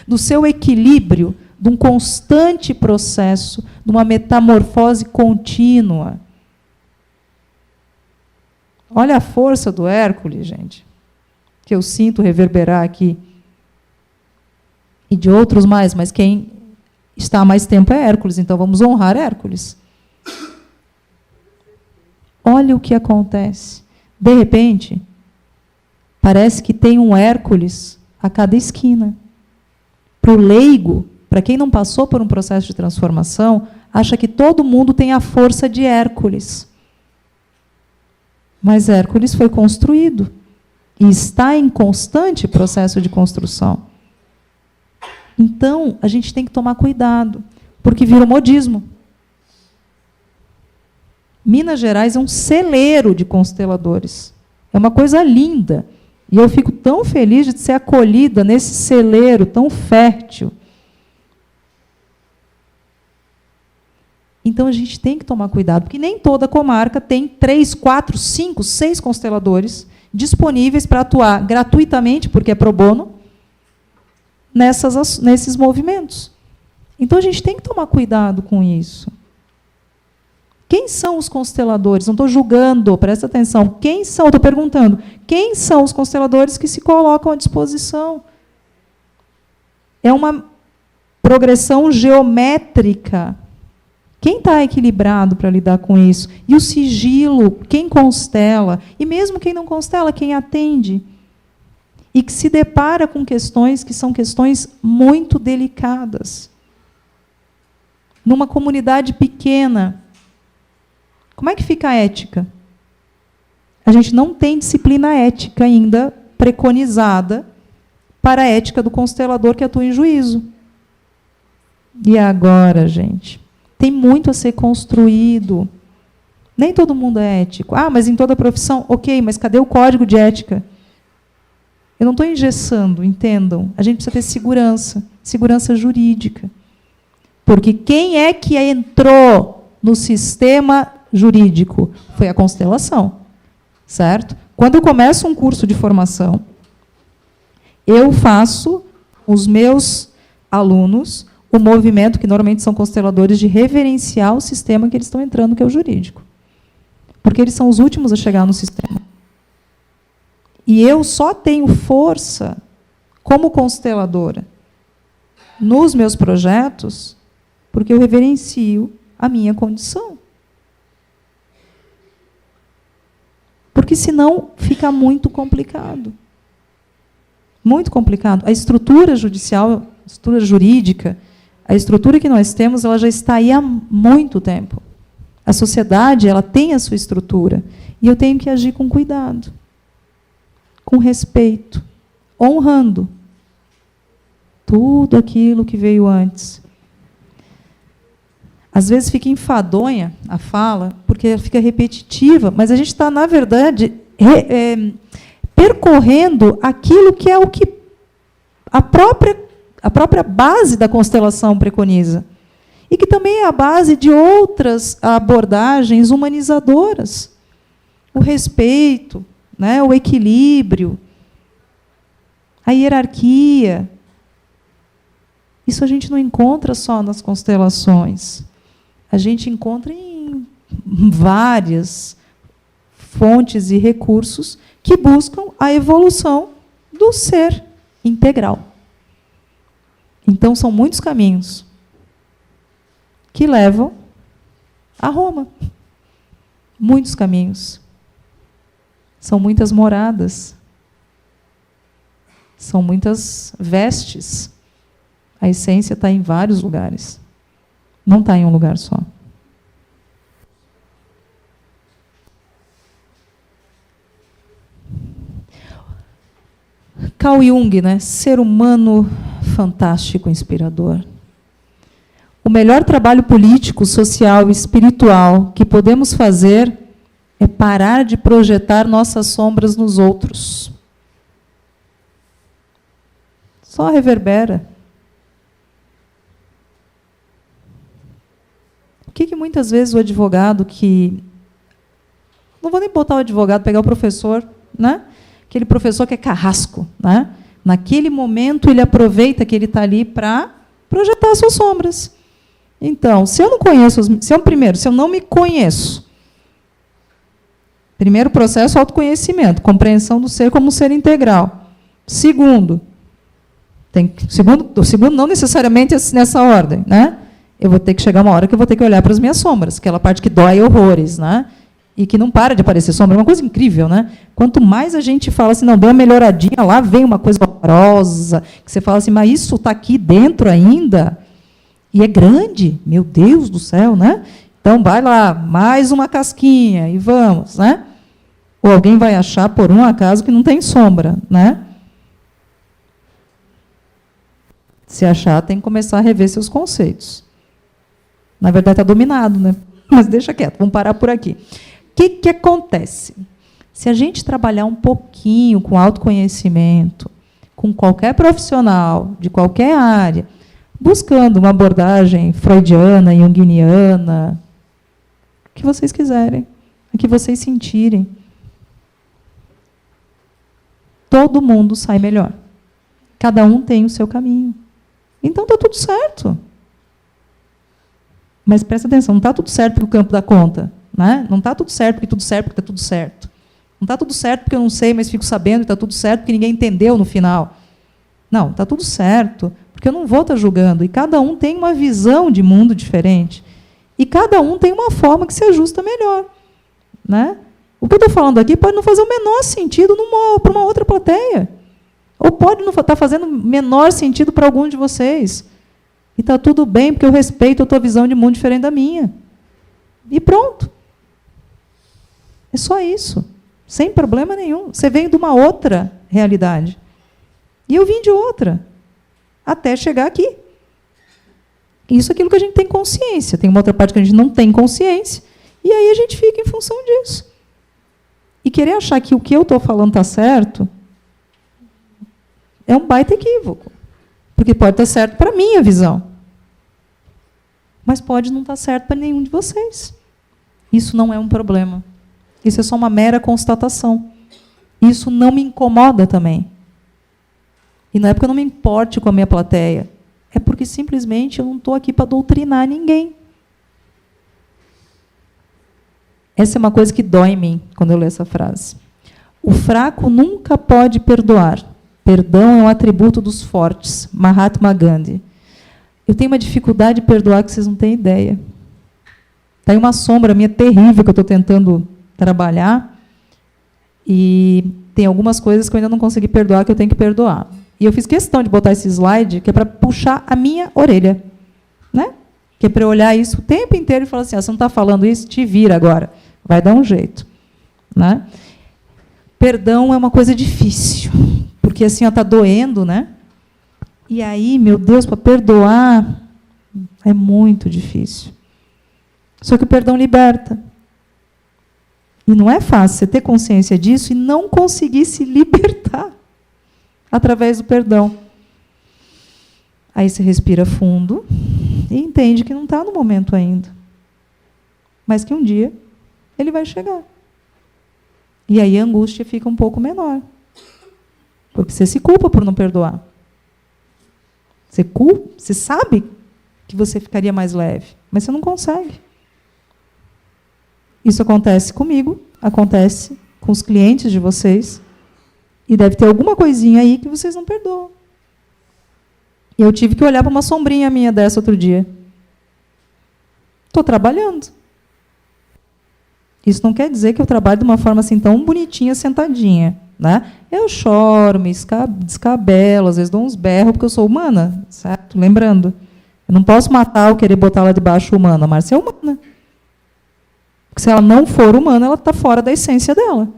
do seu equilíbrio, de um constante processo, de uma metamorfose contínua. Olha a força do Hércules, gente, que eu sinto reverberar aqui. E de outros mais, mas quem está há mais tempo é Hércules, então vamos honrar Hércules. Olha o que acontece. De repente, parece que tem um Hércules a cada esquina. Para o leigo, para quem não passou por um processo de transformação, acha que todo mundo tem a força de Hércules. Mas Hércules foi construído e está em constante processo de construção. Então, a gente tem que tomar cuidado, porque vira modismo. Minas Gerais é um celeiro de consteladores. É uma coisa linda. E eu fico tão feliz de ser acolhida nesse celeiro tão fértil. Então, a gente tem que tomar cuidado, porque nem toda comarca tem 3, 4, 5, 6 consteladores disponíveis para atuar gratuitamente, porque é pro bono, nesses movimentos. Então, a gente tem que tomar cuidado com isso. Quem são os consteladores? Não estou julgando, presta atenção. Quem são? Estou perguntando. Quem são os consteladores que se colocam à disposição? É uma progressão geométrica. Quem está equilibrado para lidar com isso? E o sigilo, quem constela? E mesmo quem não constela, quem atende? E que se depara com questões que são questões muito delicadas. Numa comunidade pequena, como é que fica a ética? A gente não tem disciplina ética ainda preconizada para a ética do constelador que atua em juízo. E agora, gente? Tem muito a ser construído. Nem todo mundo é ético. Ah, mas em toda profissão, ok, mas cadê o código de ética? Eu não estou engessando, entendam. A gente precisa ter segurança, segurança jurídica. Porque quem é que entrou no sistema jurídico? Foi a constelação, certo? Quando eu começo um curso de formação, eu faço os meus alunos o movimento, que normalmente são consteladores, de reverenciar o sistema que eles estão entrando, que é o jurídico. Porque eles são os últimos a chegar no sistema. E eu só tenho força, como consteladora, nos meus projetos, porque eu reverencio a minha condição. Porque, senão, fica muito complicado. Muito complicado. A estrutura judicial, a estrutura jurídica, a estrutura que nós temos, ela já está aí há muito tempo. A sociedade, ela tem a sua estrutura. E eu tenho que agir com cuidado, com respeito, honrando tudo aquilo que veio antes. Às vezes fica enfadonha a fala, porque fica repetitiva, mas a gente está, na verdade, percorrendo aquilo que é o que a própria base da constelação preconiza. E que também é a base de outras abordagens humanizadoras. O respeito, né, o equilíbrio, a hierarquia. Isso a gente não encontra só nas constelações. A gente encontra em várias fontes e recursos que buscam a evolução do ser integral. Então, são muitos caminhos que levam a Roma. Muitos caminhos. São muitas moradas. São muitas vestes. A essência está em vários lugares. Não está em um lugar só. Carl Jung, né? Ser humano fantástico, inspirador. O melhor trabalho político, social e espiritual que podemos fazer é parar de projetar nossas sombras nos outros. Só reverbera. O que muitas vezes o advogado que... Não vou nem botar o advogado, pegar o professor, né? Aquele professor que é carrasco, né? Naquele momento, ele aproveita que ele está ali para projetar as suas sombras. Então, se eu não conheço, se eu não me conheço, primeiro processo, autoconhecimento, compreensão do ser como um ser integral. Segundo, não necessariamente nessa ordem, né? Eu vou ter que chegar uma hora que eu vou ter que olhar para as minhas sombras, aquela parte que dói horrores, né? E que não para de aparecer sombra, é uma coisa incrível, né? Quanto mais a gente fala assim, não, deu uma melhoradinha, lá vem uma coisa horrorosa, que você fala assim, mas isso está aqui dentro ainda, e é grande, meu Deus do céu, né? Então, vai lá, mais uma casquinha, e vamos, né? Ou alguém vai achar, por um acaso, que não tem sombra, né? Se achar, tem que começar a rever seus conceitos. Na verdade, está dominado, né? Mas deixa quieto, vamos parar por aqui. O que acontece? Se a gente trabalhar um pouquinho com autoconhecimento, com qualquer profissional, de qualquer área, buscando uma abordagem freudiana, junguiana, o que vocês quiserem, o que vocês sentirem. todo mundo sai melhor. Cada um tem o seu caminho. Então está tudo certo. Mas presta atenção, não está tudo certo porque o campo dá conta. Né? Não está tudo certo porque tudo certo porque está tudo certo. Não está tudo certo porque eu não sei, mas fico sabendo, e está tudo certo porque ninguém entendeu no final. Não, está tudo certo, porque eu não vou estar julgando. E cada um tem uma visão de mundo diferente. E cada um tem uma forma que se ajusta melhor. Né? O que eu estou falando aqui pode não fazer o menor sentido para uma outra plateia. Ou pode não estar fazendo menor sentido para algum de vocês. E está tudo bem, porque eu respeito a tua visão de mundo diferente da minha. E pronto. É só isso. Sem problema nenhum. Você vem de uma outra realidade. E eu vim de outra. Até chegar aqui. Isso é aquilo que a gente tem consciência. Tem uma outra parte que a gente não tem consciência. E aí a gente fica em função disso. E querer achar que o que eu estou falando está certo é um baita equívoco. Porque pode estar certo para a minha visão. Mas pode não estar certo para nenhum de vocês. Isso não é um problema. Isso é só uma mera constatação. Isso não me incomoda também. E não é porque eu não me importe com a minha plateia. É porque simplesmente eu não estou aqui para doutrinar ninguém. Essa é uma coisa que dói em mim, quando eu leio essa frase. O fraco nunca pode perdoar. Perdão é um atributo dos fortes. Mahatma Gandhi. Eu tenho uma dificuldade de perdoar que vocês não têm ideia. Está aí uma sombra minha terrível que eu estou tentando trabalhar. E tem algumas coisas que eu ainda não consegui perdoar, que eu tenho que perdoar. E eu fiz questão de botar esse slide, que é para puxar a minha orelha. Né? Que é para eu olhar isso o tempo inteiro e falar assim, você não está falando isso? Te vira agora. Vai dar um jeito. Né? Perdão é uma coisa difícil. Porque assim, está doendo, né? E aí, meu Deus, para perdoar é muito difícil. Só que o perdão liberta. E não é fácil você ter consciência disso e não conseguir se libertar através do perdão. Aí você respira fundo e entende que não está no momento ainda. Mas que um dia ele vai chegar. E aí a angústia fica um pouco menor. Porque você se culpa por não perdoar. Você sabe que você ficaria mais leve, mas você não consegue. Isso acontece comigo, acontece com os clientes de vocês, e deve ter alguma coisinha aí que vocês não perdoam. E eu tive que olhar para uma sombrinha minha dessa outro dia. Estou trabalhando. Isso não quer dizer que eu trabalho de uma forma assim tão bonitinha, sentadinha. Né? Eu choro, me descabelo, às vezes dou uns berros, porque eu sou humana, certo? Lembrando, eu não posso matar ou querer botar ela debaixo humana. A Márcia é humana. Porque se ela não for humana, ela está fora da essência dela.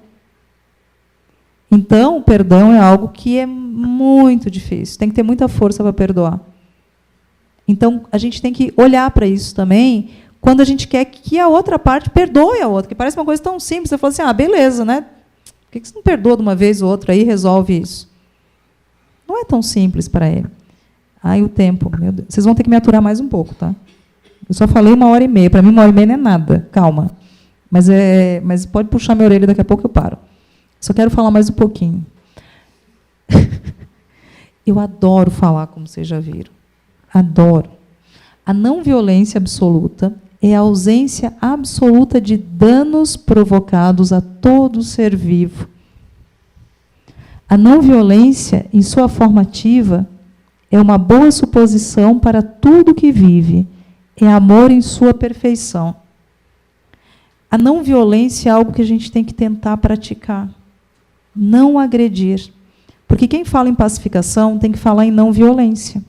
Então, o perdão é algo que é muito difícil. Tem que ter muita força para perdoar. Então, a gente tem que olhar para isso também, quando a gente quer que a outra parte perdoe a outra, que parece uma coisa tão simples. Você fala assim, beleza, né? Por que você não perdoa de uma vez ou outra e resolve isso? Não é tão simples para ele. Aí o tempo, meu Deus. Vocês vão ter que me aturar mais um pouco, tá? Eu só falei 1h30. Para mim, 1h30 não é nada. Calma. Mas pode puxar minha orelha, daqui a pouco eu paro. Só quero falar mais um pouquinho. Eu adoro falar, como vocês já viram. Adoro. A não violência absoluta é a ausência absoluta de danos provocados a todo ser vivo. A não violência, em sua forma ativa, é uma boa suposição para tudo que vive. É amor em sua perfeição. A não violência é algo que a gente tem que tentar praticar. Não agredir. Porque quem fala em pacificação tem que falar em não violência.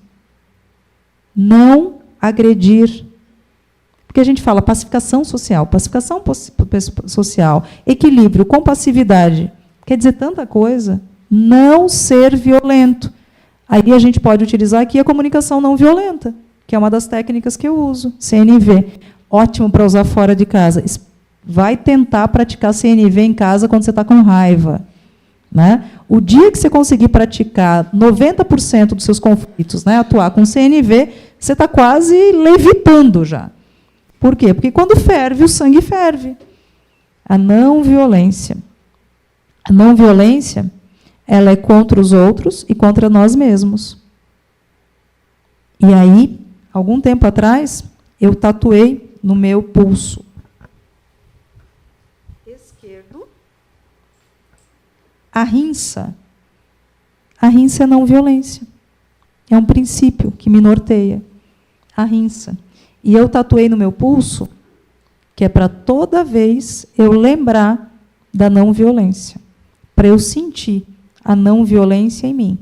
Não agredir. Porque a gente fala pacificação social, equilíbrio, compassividade. Quer dizer tanta coisa. Não ser violento. Aí a gente pode utilizar aqui a comunicação não violenta, que é uma das técnicas que eu uso. CNV. Ótimo para usar fora de casa. Vai tentar praticar CNV em casa quando você está com raiva. Né? O dia que você conseguir praticar 90% dos seus conflitos, né, atuar com CNV, você está quase levitando já. Por quê? Porque quando ferve, o sangue ferve. A não violência. A não violência ela é contra os outros e contra nós mesmos. E aí, algum tempo atrás, eu tatuei no meu pulso esquerdo a rinça. A rinça é não violência. É um princípio que me norteia. A rinça. E eu tatuei no meu pulso, que é para toda vez eu lembrar da não violência, para eu sentir a não violência em mim.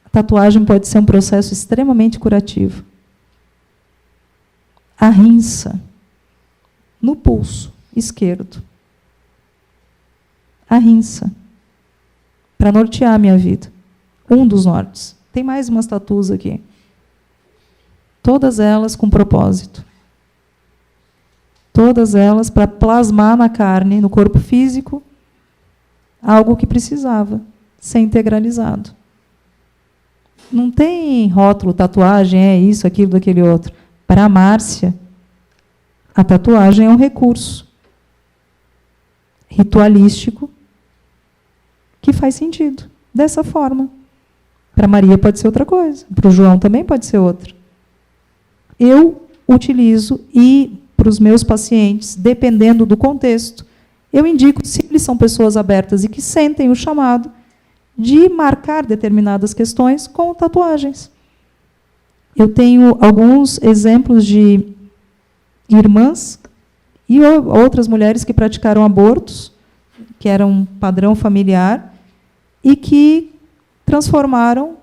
A tatuagem pode ser um processo extremamente curativo. A rinça no pulso esquerdo. A rinça, para nortear a minha vida. Um dos nortes. Tem mais umas tatuas aqui. Todas elas com propósito. Todas elas para plasmar na carne, no corpo físico, algo que precisava ser integralizado. Não tem rótulo, tatuagem, é isso, aquilo, daquele outro. Para a Márcia, a tatuagem é um recurso ritualístico que faz sentido, dessa forma. Para Maria pode ser outra coisa, para o João também pode ser outra. Eu utilizo e, para os meus pacientes, dependendo do contexto, eu indico, se eles são pessoas abertas e que sentem o chamado, de marcar determinadas questões com tatuagens. Eu tenho alguns exemplos de irmãs e outras mulheres que praticaram abortos, que eram um padrão familiar, e que transformaram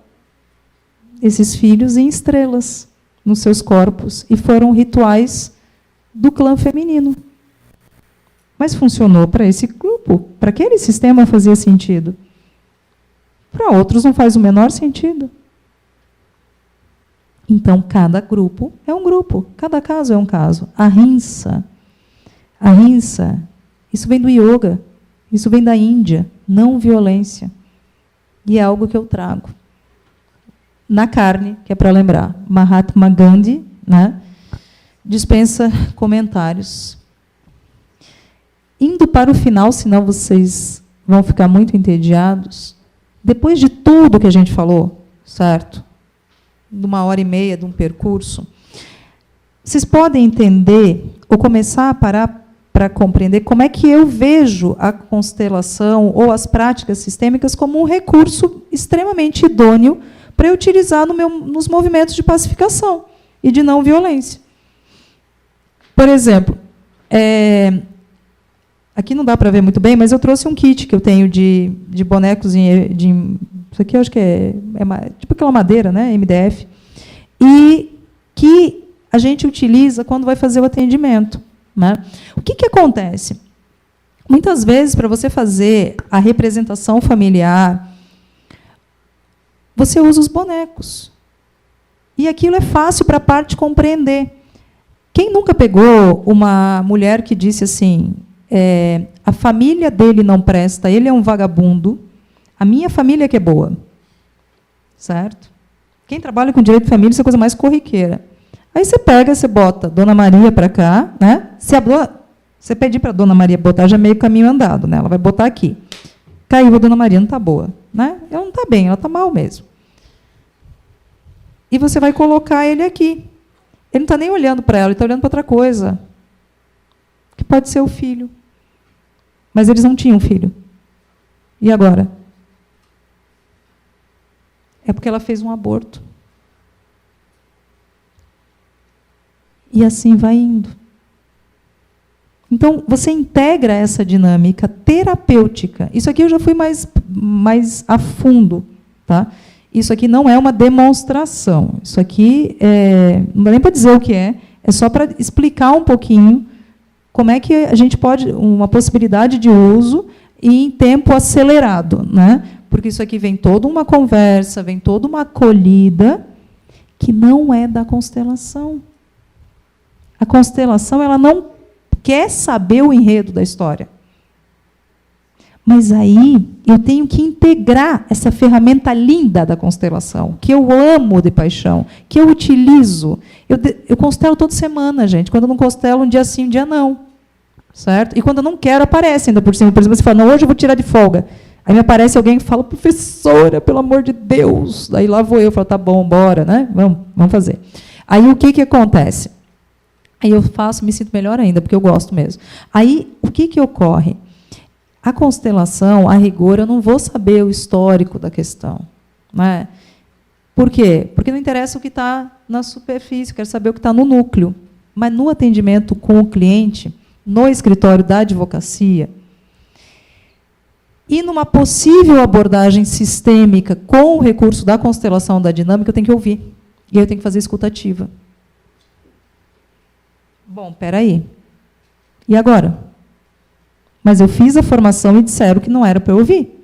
esses filhos em estrelas nos seus corpos, e foram rituais do clã feminino. Mas funcionou para esse grupo, para aquele sistema fazia sentido. Para outros não faz o menor sentido. Então, cada grupo é um grupo, cada caso é um caso. A rinça, isso vem do yoga, isso vem da Índia, não violência. E é algo que eu trago. Na carne, que é para lembrar, Mahatma Gandhi, né, dispensa comentários. Indo para o final, senão vocês vão ficar muito entediados, depois de tudo que a gente falou, certo? De 1h30 de um percurso, vocês podem entender, ou começar a parar para compreender como é que eu vejo a constelação ou as práticas sistêmicas como um recurso extremamente idôneo para eu utilizar nos movimentos de pacificação e de não violência. Por exemplo, aqui não dá para ver muito bem, mas eu trouxe um kit que eu tenho de bonecos isso aqui eu acho que é tipo aquela madeira, né, MDF, e que a gente utiliza quando vai fazer o atendimento, né? O que acontece? Muitas vezes, para você fazer a representação familiar, você usa os bonecos. E aquilo é fácil para a parte compreender. Quem nunca pegou uma mulher que disse assim, a família dele não presta, ele é um vagabundo, a minha família que é boa. Certo? Quem trabalha com direito de família, isso é a coisa mais corriqueira. Aí você pega, você bota Dona Maria para cá, né? Você pedir para a Dona Maria botar, já é meio caminho andado, né? Ela vai botar aqui. Caiu a Dona Maria, não está boa. Né? Ela não está bem, ela está mal mesmo. E você vai colocar ele aqui. Ele não está nem olhando para ela, ele está olhando para outra coisa. Que pode ser o filho. Mas eles não tinham filho. E agora? É porque ela fez um aborto. E assim vai indo. Então, você integra essa dinâmica terapêutica. Isso aqui eu já fui mais a fundo. Tá? Isso aqui não é uma demonstração. Isso aqui, não dá nem para dizer o que é só para explicar um pouquinho como é que a gente pode, uma possibilidade de uso e em tempo acelerado. Né? Porque isso aqui vem toda uma conversa, vem toda uma acolhida que não é da constelação. A constelação, ela não quer saber o enredo da história. Mas aí eu tenho que integrar essa ferramenta linda da constelação, que eu amo de paixão, que eu utilizo. Eu constelo toda semana, gente. Quando eu não constelo, um dia sim, um dia não. Certo? E quando eu não quero, aparece ainda por cima. Por exemplo, você fala, não, hoje eu vou tirar de folga. Aí me aparece alguém que fala, professora, pelo amor de Deus. Daí lá vou eu, falo, tá bom, bora, né? Vamos fazer. Aí o que acontece? Aí eu faço, me sinto melhor ainda, porque eu gosto mesmo. Aí o que ocorre? A constelação, a rigor, eu não vou saber o histórico da questão. Né? Por quê? Porque não interessa o que está na superfície, eu quero saber o que está no núcleo. Mas no atendimento com o cliente, no escritório da advocacia, e numa possível abordagem sistêmica com o recurso da constelação da dinâmica, eu tenho que ouvir. E aí eu tenho que fazer escutativa. Bom, espera aí. E agora? Mas eu fiz a formação e disseram que não era para eu ouvir,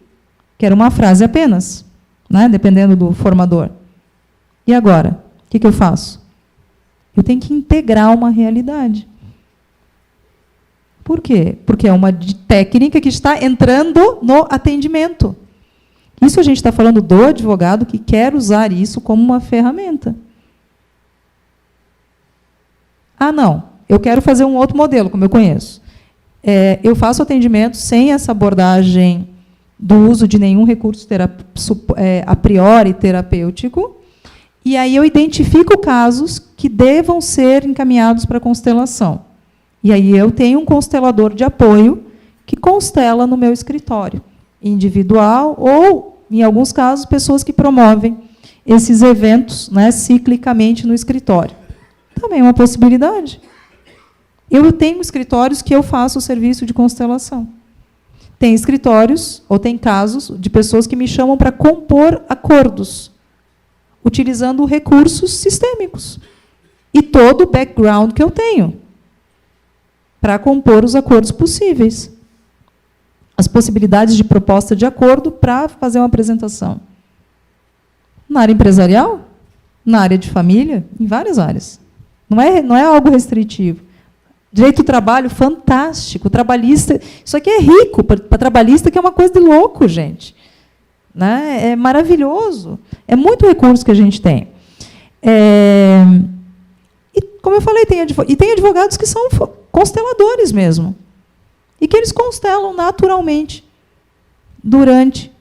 que era uma frase apenas, né, dependendo do formador. E agora? O que eu faço? Eu tenho que integrar uma realidade. Por quê? Porque é uma técnica que está entrando no atendimento. Isso a gente está falando do advogado que quer usar isso como uma ferramenta. Ah, não. Eu quero fazer um outro modelo, como eu conheço. Eu faço atendimento sem essa abordagem do uso de nenhum recurso a priori terapêutico, e aí eu identifico casos que devam ser encaminhados para a constelação. E aí eu tenho um constelador de apoio que constela no meu escritório, individual ou, em alguns casos, pessoas que promovem esses eventos, né, ciclicamente no escritório. Também é uma possibilidade. Eu tenho escritórios que eu faço o serviço de constelação. Tem escritórios, ou tem casos, de pessoas que me chamam para compor acordos, utilizando recursos sistêmicos. E todo o background que eu tenho, para compor os acordos possíveis. As possibilidades de proposta de acordo para fazer uma apresentação. Na área empresarial, na área de família, em várias áreas. Não é algo restritivo. Direito do trabalho, fantástico. Trabalhista, isso aqui é rico para trabalhista, que é uma coisa de louco, gente. Né? É maravilhoso. É muito recurso que a gente tem. E, como eu falei, tem advogados que são consteladores mesmo. E que eles constelam naturalmente durante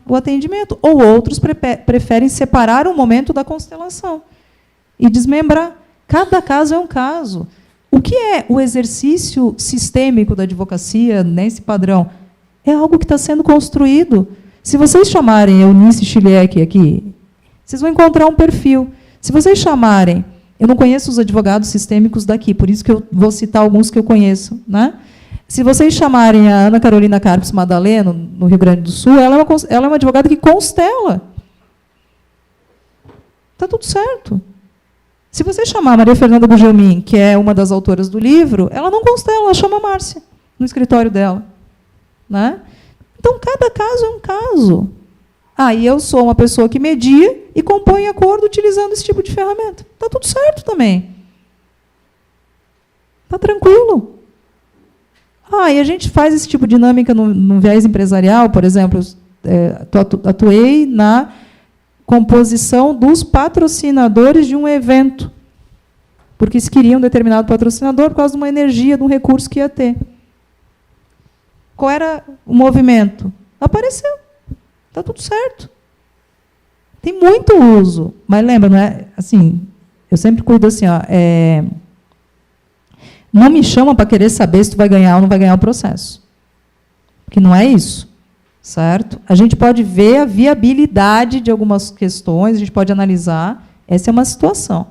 o atendimento. Ou outros preferem separar o momento da constelação e desmembrar. Cada caso é um caso. O que é o exercício sistêmico da advocacia nesse padrão? É algo que está sendo construído. Se vocês chamarem Eunice Chiliek aqui, vocês vão encontrar um perfil. Se vocês chamarem, eu não conheço os advogados sistêmicos daqui, por isso que eu vou citar alguns que eu conheço. Né? Se vocês chamarem a Ana Carolina Carpes Madaleno, no Rio Grande do Sul, ela é uma advogada que constela. Está tudo certo. Se você chamar a Maria Fernanda Bugelmin, que é uma das autoras do livro, ela não constela, ela chama a Márcia, no escritório dela. Né? Então, cada caso é um caso. E eu sou uma pessoa que media e compõe acordo utilizando esse tipo de ferramenta. Está tudo certo também. Está tranquilo. E a gente faz esse tipo de dinâmica no viés empresarial, por exemplo, atuei na composição dos patrocinadores de um evento, porque eles queriam um determinado patrocinador por causa de uma energia, de um recurso que ia ter. Qual era o movimento? Apareceu. Está tudo certo. Tem muito uso. Mas lembra, não é? Assim, eu sempre cuido assim, não me chama para querer saber se tu vai ganhar ou não vai ganhar o processo. Porque não é isso. Certo? A gente pode ver a viabilidade de algumas questões, a gente pode analisar. Essa é uma situação.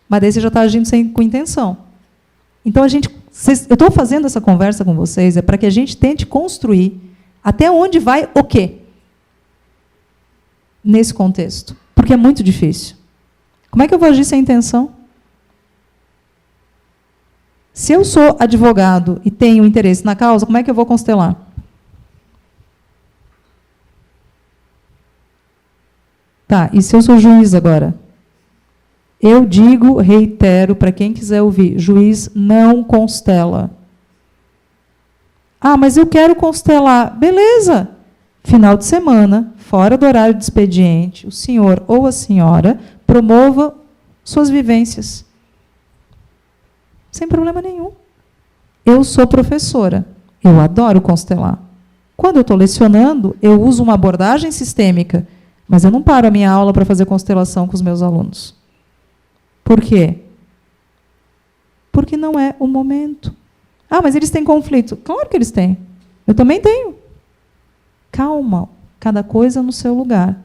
Mas daí você já está agindo com intenção. Então, eu estou fazendo essa conversa com vocês para que a gente tente construir até onde vai o quê? Nesse contexto. Porque é muito difícil. Como é que eu vou agir sem intenção? Se eu sou advogado e tenho interesse na causa, como é que eu vou constelar? Tá, e se eu sou juiz agora? Eu digo, reitero, para quem quiser ouvir, juiz não constela. Mas eu quero constelar. Beleza. Final de semana, fora do horário de expediente, o senhor ou a senhora promova suas vivências. Sem problema nenhum. Eu sou professora. Eu adoro constelar. Quando eu estou lecionando, eu uso uma abordagem sistêmica, mas eu não paro a minha aula para fazer constelação com os meus alunos. Por quê? Porque não é o momento. Ah, mas eles têm conflito. Claro que eles têm. Eu também tenho. Calma, cada coisa no seu lugar.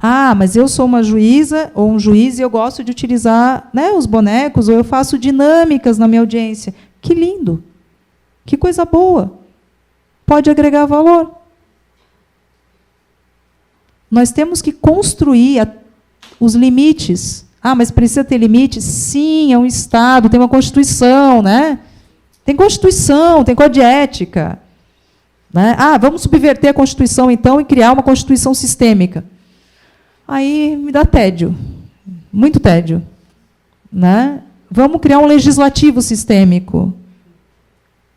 Ah, mas eu sou uma juíza ou um juiz e eu gosto de utilizar, né, os bonecos, ou eu faço dinâmicas na minha audiência. Que lindo! Que coisa boa! Pode agregar valor. Nós temos que construir os limites. Ah, mas precisa ter limites? Sim, é um Estado, tem uma Constituição, né? Tem Constituição, tem Código de Ética. Né? Ah, vamos subverter a Constituição, então, e criar uma Constituição sistêmica. Aí me dá tédio, muito tédio. Né? Vamos criar um legislativo sistêmico.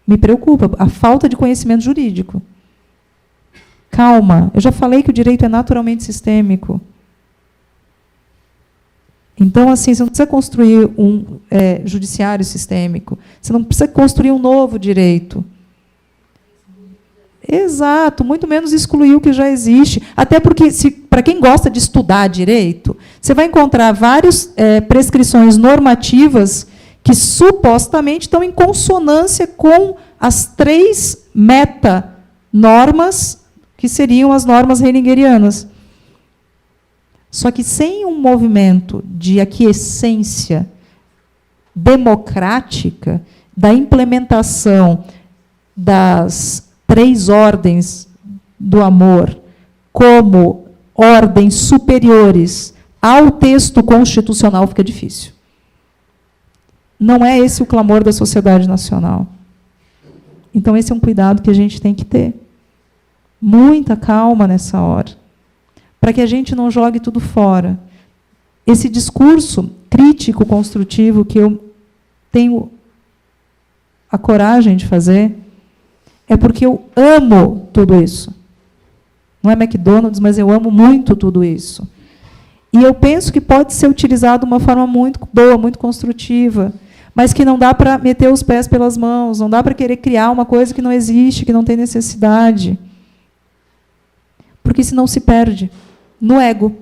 Me preocupa a falta de conhecimento jurídico. Calma, eu já falei que o direito é naturalmente sistêmico. Então, assim, você não precisa construir um judiciário sistêmico, você não precisa construir um novo direito. Exato, muito menos excluir o que já existe. Até porque, para quem gosta de estudar direito, você vai encontrar várias prescrições normativas que supostamente estão em consonância com as 3 meta-normas, que seriam as normas heideggerianas. Só que sem um movimento de aquiescência democrática, da implementação das 3 ordens do amor como ordens superiores ao texto constitucional, fica difícil. Não é esse o clamor da sociedade nacional. Então, esse é um cuidado que a gente tem que ter. Muita calma nessa hora, para que a gente não jogue tudo fora. Esse discurso crítico, construtivo, que eu tenho a coragem de fazer, é porque eu amo tudo isso. Não é McDonald's, mas eu amo muito tudo isso. E eu penso que pode ser utilizado de uma forma muito boa, muito construtiva, mas que não dá para meter os pés pelas mãos, não dá para querer criar uma coisa que não existe, que não tem necessidade. Porque senão se perde no ego.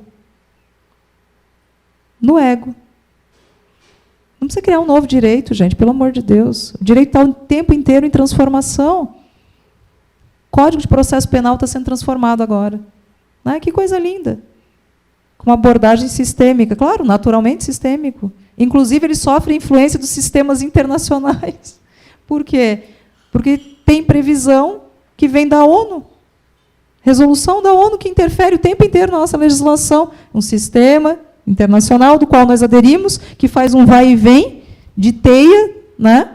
No ego. Não precisa criar um novo direito, gente, pelo amor de Deus. O direito está o tempo inteiro em transformação. O Código de Processo Penal está sendo transformado agora. Né? Que coisa linda. Com uma abordagem sistêmica. Claro, naturalmente sistêmico. Inclusive, ele sofre influência dos sistemas internacionais. Por quê? Porque tem previsão que vem da ONU. Resolução da ONU que interfere o tempo inteiro na nossa legislação. Um sistema internacional do qual nós aderimos, que faz um vai e vem de teia. Né?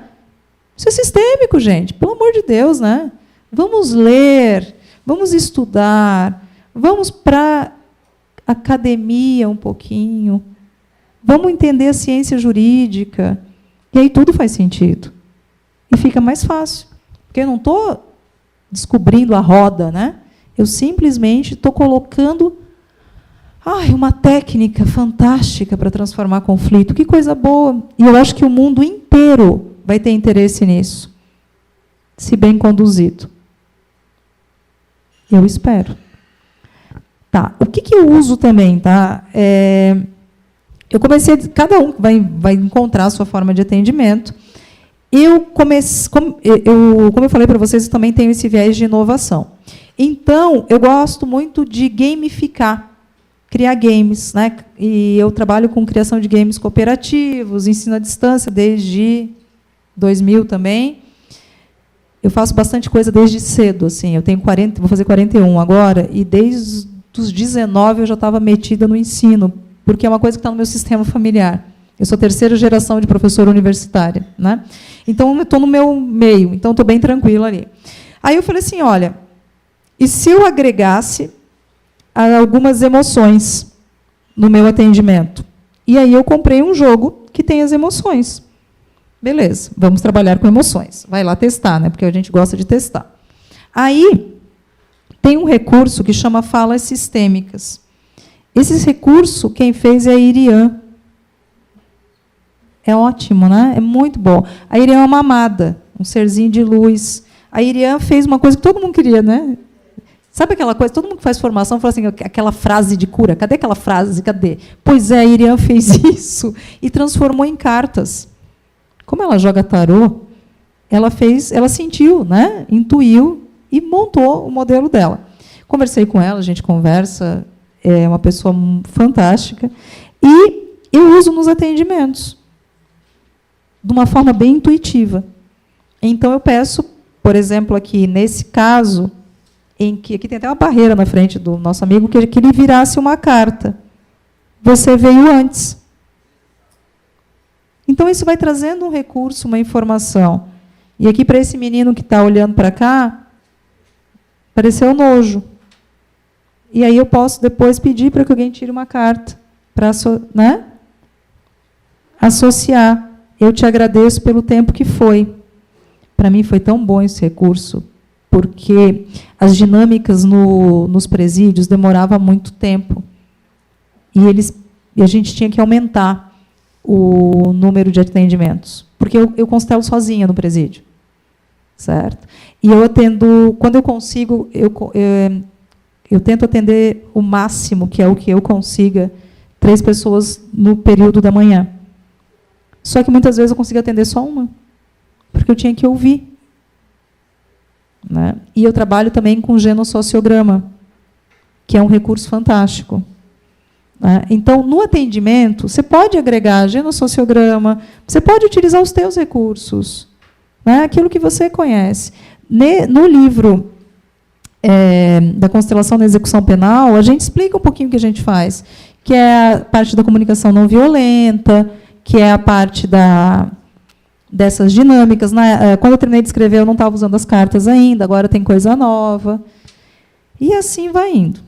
Isso é sistêmico, gente. Pelo amor de Deus. Né? Vamos ler, vamos estudar, vamos para a academia um pouquinho, vamos entender a ciência jurídica, e aí tudo faz sentido. E fica mais fácil. Porque eu não estou descobrindo a roda, né? Eu simplesmente estou colocando uma técnica fantástica para transformar conflito. Que coisa boa. E eu acho que o mundo inteiro vai ter interesse nisso, se bem conduzido. Eu espero. Tá. O que eu uso também? Tá? Eu comecei, cada um vai encontrar a sua forma de atendimento. Como eu falei para vocês, eu também tenho esse viés de inovação. Então, eu gosto muito de gamificar, criar games. Né? E eu trabalho com criação de games cooperativos, ensino à distância desde 2000 também. Eu faço bastante coisa desde cedo. Assim, eu tenho 40, vou fazer 41 agora, e desde os 19 eu já estava metida no ensino, porque é uma coisa que está no meu sistema familiar. Eu sou a 3ª geração de professora universitária. Né? Então, eu estou no meu meio, então estou bem tranquila ali. Aí eu falei assim, olha, e se eu agregasse algumas emoções no meu atendimento? E aí eu comprei um jogo que tem as emoções. Beleza, vamos trabalhar com emoções. Vai lá testar, né? Porque a gente gosta de testar. Aí, tem um recurso que chama falas sistêmicas. Esse recurso, quem fez é a Irian. É ótimo, né? É muito bom. A Irian é uma amada, um serzinho de luz. A Irian fez uma coisa que todo mundo queria, né? Sabe aquela coisa, todo mundo que faz formação fala assim, aquela frase de cura, cadê aquela frase, cadê? Pois é, a Irian fez isso e transformou em cartas. Como ela joga tarô, ela sentiu, né? Intuiu e montou o modelo dela. Conversei com ela, a gente conversa, é uma pessoa fantástica, e eu uso nos atendimentos, de uma forma bem intuitiva. Então, eu peço, por exemplo, aqui, nesse caso, em que aqui tem até uma barreira na frente do nosso amigo, que ele virasse uma carta. Você veio antes. Então, isso vai trazendo um recurso, uma informação. E aqui, para esse menino que está olhando para cá, apareceu nojo. E aí eu posso depois pedir para que alguém tire uma carta, para, né, associar. Eu te agradeço pelo tempo que foi. Para mim foi tão bom esse recurso, porque as dinâmicas nos presídios demoravam muito tempo. E a gente tinha que aumentar o número de atendimentos, porque eu constelo sozinha no presídio. Certo? E eu atendo, quando eu consigo, eu tento atender o máximo, que é o que eu consiga, 3 pessoas no período da manhã. Só que muitas vezes eu consigo atender só uma, porque eu tinha que ouvir. Né? E eu trabalho também com genossociograma, que é um recurso fantástico. Né? Então, no atendimento, você pode agregar genossociograma, você pode utilizar os teus recursos, né? Aquilo que você conhece. No livro da constelação da execução penal, a gente explica um pouquinho o que a gente faz, que é a parte da comunicação não violenta, que é a parte dessas dinâmicas. Quando eu terminei de escrever, eu não estava usando as cartas ainda, agora tem coisa nova. E assim vai indo.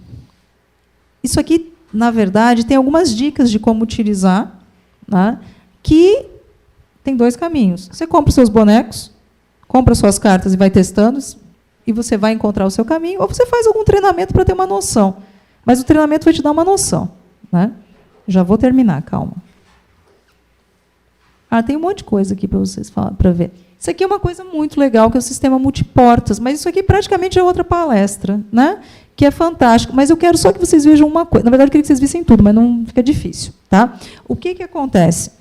Isso aqui, na verdade, tem algumas dicas de como utilizar, né, que tem 2 caminhos. Você compra os seus bonecos, compra suas cartas e vai testando, e você vai encontrar o seu caminho, ou você faz algum treinamento para ter uma noção. Mas o treinamento vai te dar uma noção. Né? Já vou terminar, calma. Tem um monte de coisa aqui para vocês para ver. Isso aqui é uma coisa muito legal, que é o sistema multiportas, mas isso aqui praticamente é outra palestra, né? Que é fantástico. Mas eu quero só que vocês vejam uma coisa. Na verdade, eu queria que vocês vissem tudo, mas não fica difícil. Tá? O que acontece?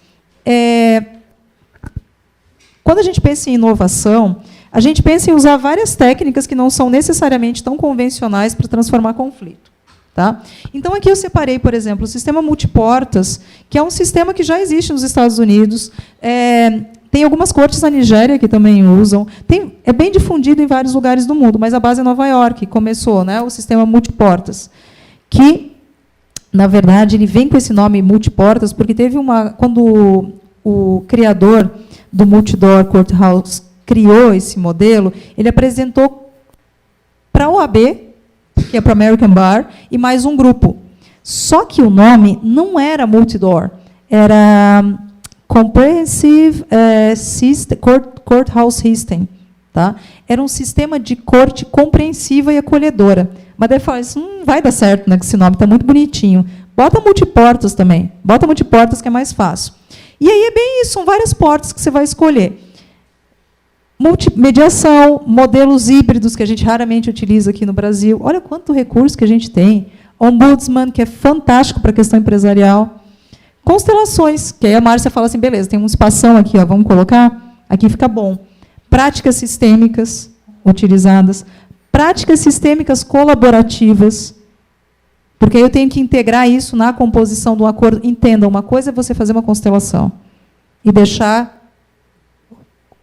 Quando a gente pensa em inovação, a gente pensa em usar várias técnicas que não são necessariamente tão convencionais para transformar conflito. Tá? Então, aqui eu separei, por exemplo, o sistema multiportas, que é um sistema que já existe nos Estados Unidos. Tem algumas cortes na Nigéria que também usam. É bem difundido em vários lugares do mundo, mas a base é Nova York, começou, né, o sistema multiportas, que, na verdade, ele vem com esse nome multiportas, porque teve quando o criador do Multidor Courthouse criou esse modelo, ele apresentou para a OAB, que é para a American Bar, e mais um grupo. Só que o nome não era Multidor, era Comprehensive Courthouse System. Tá? Era um sistema de corte compreensiva e acolhedora. Mas daí fala, isso não vai dar certo, né, com esse nome, está muito bonitinho. Bota multiportas também. Bota multiportas, que é mais fácil. E aí é bem isso, são várias portas que você vai escolher. Multimediação, modelos híbridos, que a gente raramente utiliza aqui no Brasil. Olha quanto recurso que a gente tem. Ombudsman, que é fantástico para a questão empresarial. Constelações, que aí a Márcia fala assim, beleza, tem um espação aqui, ó, vamos colocar, aqui fica bom. Práticas sistêmicas utilizadas. Práticas sistêmicas colaborativas, porque aí eu tenho que integrar isso na composição do acordo. Entenda, uma coisa é você fazer uma constelação e deixar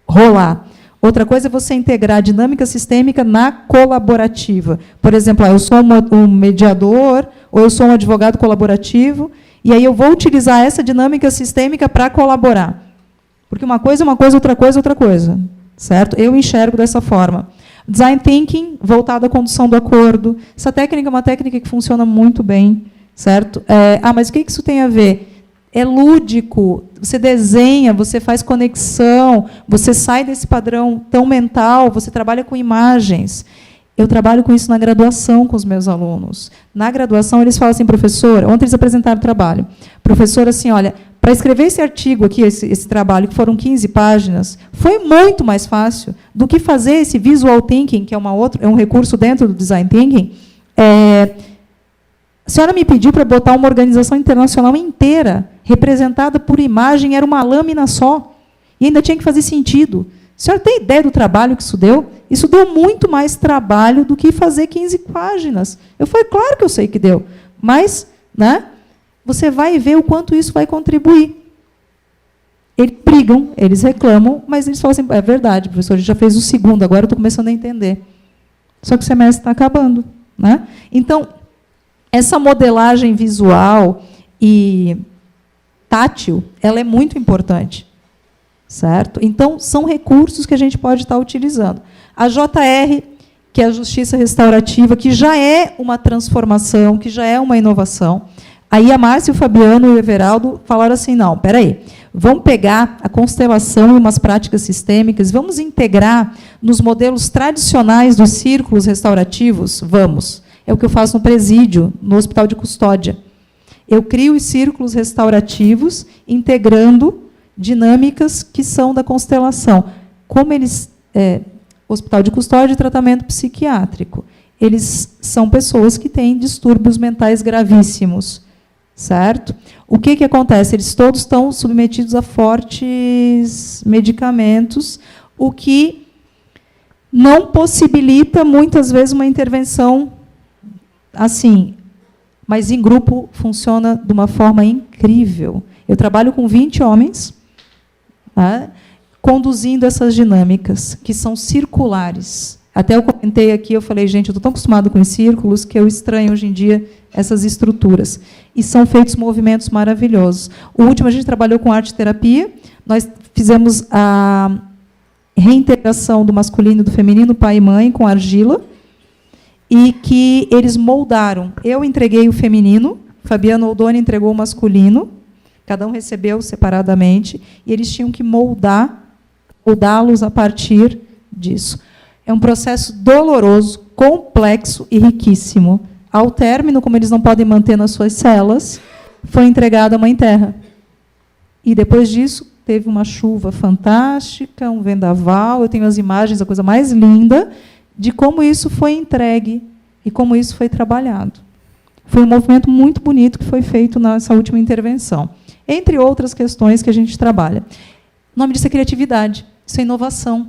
rolar. Outra coisa é você integrar a dinâmica sistêmica na colaborativa. Por exemplo, eu sou um mediador, ou eu sou um advogado colaborativo, e aí eu vou utilizar essa dinâmica sistêmica para colaborar. Porque uma coisa é uma coisa, outra coisa é outra coisa. Certo? Eu enxergo dessa forma. Design Thinking, voltado à condução do acordo. Essa técnica é uma técnica que funciona muito bem. Certo? Mas o que isso tem a ver? É lúdico, você desenha, você faz conexão, você sai desse padrão tão mental, você trabalha com imagens. Eu trabalho com isso na graduação com os meus alunos. Na graduação, eles falam assim, professor, ontem eles apresentaram o trabalho. Professor, assim, olha, Para escrever esse artigo aqui, esse trabalho, que foram 15 páginas, foi muito mais fácil do que fazer esse visual thinking, que é um recurso dentro do design thinking. A senhora me pediu para botar uma organização internacional inteira, representada por imagem, era uma lâmina só, e ainda tinha que fazer sentido. A senhora tem ideia do trabalho que isso deu? Isso deu muito mais trabalho do que fazer 15 páginas. Eu falei, claro que eu sei que deu, mas, né, você vai ver o quanto isso vai contribuir. Eles brigam, eles reclamam, mas eles falam assim, é verdade, professor, a gente já fez o segundo, agora eu estou começando a entender. Só que o semestre está acabando. Né? Então, essa modelagem visual e tátil, ela é muito importante. Certo? Então, são recursos que a gente pode estar utilizando. A JR, que é a Justiça Restaurativa, que já é uma transformação, que já é uma inovação. Aí a Márcia, o Fabiano e o Everaldo falaram assim, não, espera aí, vamos pegar a constelação e umas práticas sistêmicas, vamos integrar nos modelos tradicionais dos círculos restaurativos? Vamos. É o que eu faço no presídio, no Hospital de Custódia. Eu crio os círculos restaurativos, integrando dinâmicas que são da constelação. Como eles... Hospital de Custódia e tratamento psiquiátrico. Eles são pessoas que têm distúrbios mentais gravíssimos. Certo? O que acontece? Eles todos estão submetidos a fortes medicamentos, o que não possibilita, muitas vezes, uma intervenção assim, mas em grupo funciona de uma forma incrível. Eu trabalho com 20 homens, tá, conduzindo essas dinâmicas, que são circulares. Até eu comentei aqui, eu falei, gente, eu estou tão acostumado com os círculos que eu estranho hoje em dia essas estruturas. E são feitos movimentos maravilhosos. O último, a gente trabalhou com arte-terapia, nós fizemos a reintegração do masculino e do feminino, pai e mãe, com argila, e que eles moldaram. Eu entreguei o feminino, Fabiano Oldoni entregou o masculino, cada um recebeu separadamente, e eles tinham que moldá-los a partir disso. É um processo doloroso, complexo e riquíssimo. Ao término, como eles não podem manter nas suas celas, foi entregado à Mãe Terra. E, depois disso, teve uma chuva fantástica, um vendaval, eu tenho as imagens, a coisa mais linda, de como isso foi entregue e como isso foi trabalhado. Foi um movimento muito bonito que foi feito nessa última intervenção. Entre outras questões que a gente trabalha. O nome disso é criatividade, isso é inovação.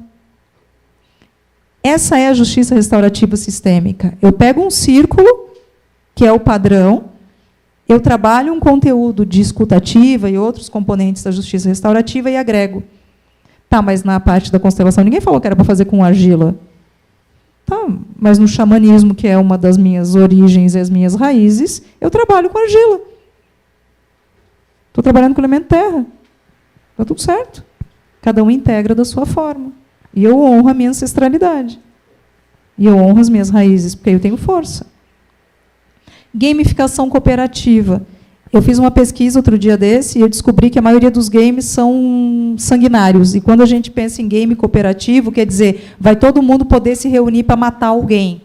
Essa é a justiça restaurativa sistêmica. Eu pego um círculo, que é o padrão, eu trabalho um conteúdo de escutativa e outros componentes da justiça restaurativa e agrego. Tá, mas na parte da constelação, ninguém falou que era para fazer com argila. Tá, mas no xamanismo, que é uma das minhas origens e as minhas raízes, eu trabalho com argila. Estou trabalhando com elemento terra. Está tudo certo. Cada um integra da sua forma. E eu honro a minha ancestralidade. E eu honro as minhas raízes, porque eu tenho força. Gamificação cooperativa. Eu fiz uma pesquisa outro dia desse e eu descobri que a maioria dos games são sanguinários. E quando a gente pensa em game cooperativo, quer dizer, vai todo mundo poder se reunir para matar alguém.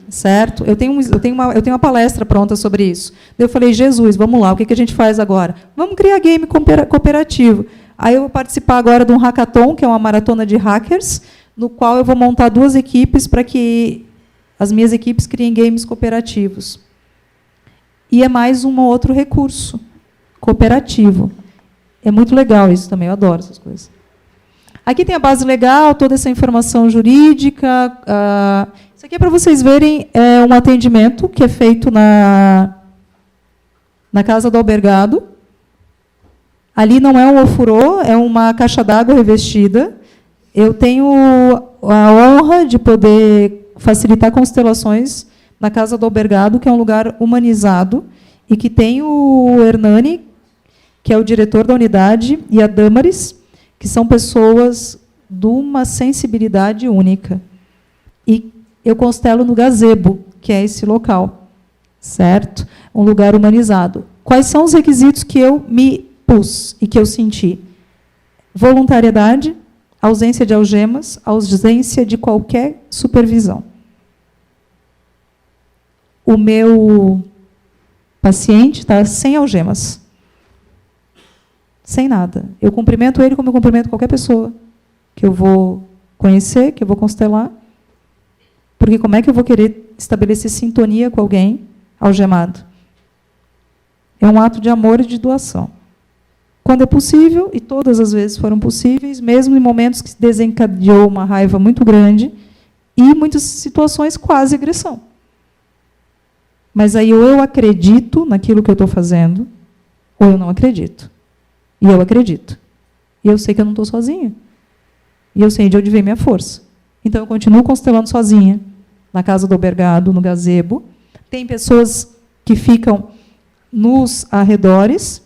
Certo? Eu tenho uma palestra pronta sobre isso. Eu falei, Jesus, vamos lá, o que a gente faz agora? Vamos criar game cooperativo. Aí eu vou participar agora de um hackathon, que é uma maratona de hackers, no qual eu vou montar 2 equipes para que as minhas equipes criem games cooperativos. E é mais um outro recurso cooperativo. É muito legal isso também, eu adoro essas coisas. Aqui tem a base legal, toda essa informação jurídica. Isso aqui é para vocês verem um atendimento que é feito na Casa do Albergado. Ali não é um ofurô, é uma caixa d'água revestida. Eu tenho a honra de poder facilitar constelações na Casa do Albergado, que é um lugar humanizado, e que tem o Hernani, que é o diretor da unidade, e a Damaris, que são pessoas de uma sensibilidade única. E eu constelo no gazebo, que é esse local, certo? Um lugar humanizado. Quais são os requisitos que eu me pus e que eu senti? Voluntariedade, ausência de algemas, ausência de qualquer supervisão. O meu paciente está sem algemas. sem nada. Eu cumprimento ele como eu cumprimento qualquer pessoa que eu vou conhecer, que eu vou constelar. Porque como é que eu vou querer estabelecer sintonia com alguém algemado? É um ato de amor e de doação. Quando é possível, e todas as vezes foram possíveis, mesmo em momentos que desencadeou uma raiva muito grande, e muitas situações quase agressão. Mas aí ou eu acredito naquilo que eu estou fazendo, ou eu não acredito. E eu acredito. E eu sei que eu não estou sozinha. E eu sei de onde vem minha força. Então, eu continuo constelando sozinha, na casa do albergado, no gazebo. Tem pessoas que ficam nos arredores,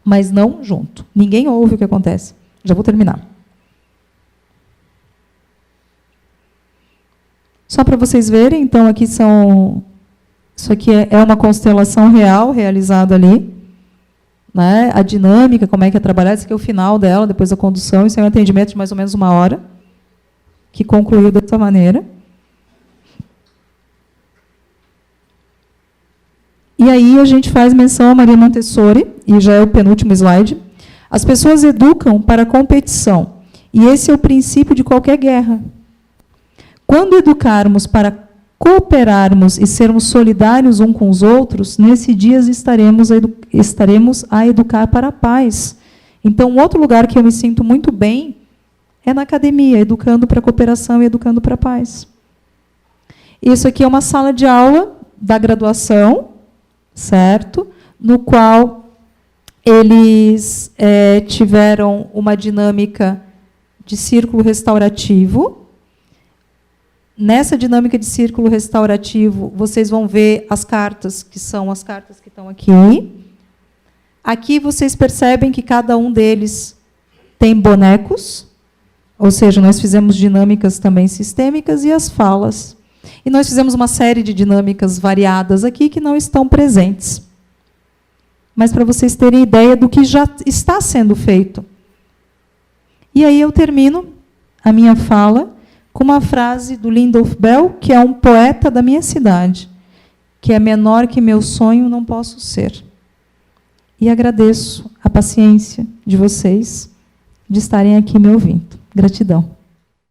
mas não junto. Ninguém ouve o que acontece. Já vou terminar. Só para vocês verem, então, aqui são... Isso aqui é uma constelação real, realizada ali. Né? A dinâmica, como é que é trabalhar. Esse aqui é o final dela, depois da condução. Isso é um atendimento de mais ou menos 1 hora, que concluiu dessa maneira. E aí a gente faz menção a Maria Montessori, e já é o penúltimo slide. As pessoas educam para a competição, e esse é o princípio de qualquer guerra. Quando educarmos para cooperarmos e sermos solidários uns com os outros, nesse dia estaremos a educar para a paz. Então, outro lugar que eu me sinto muito bem é na academia, educando para a cooperação e educando para a paz. Isso aqui é uma sala de aula da graduação, certo? No qual eles tiveram uma dinâmica de círculo restaurativo. Nessa dinâmica de círculo restaurativo, vocês vão ver as cartas, que são as cartas que estão aqui. Aqui vocês percebem que cada um deles tem bonecos, ou seja, nós fizemos dinâmicas também sistêmicas e as falas. E nós fizemos uma série de dinâmicas variadas aqui que não estão presentes. Mas para vocês terem ideia do que já está sendo feito. E aí eu termino a minha fala com uma frase do Lindolf Bell, que é um poeta da minha cidade, que é menor que meu sonho não posso ser. E agradeço a paciência de vocês de estarem aqui me ouvindo. Gratidão.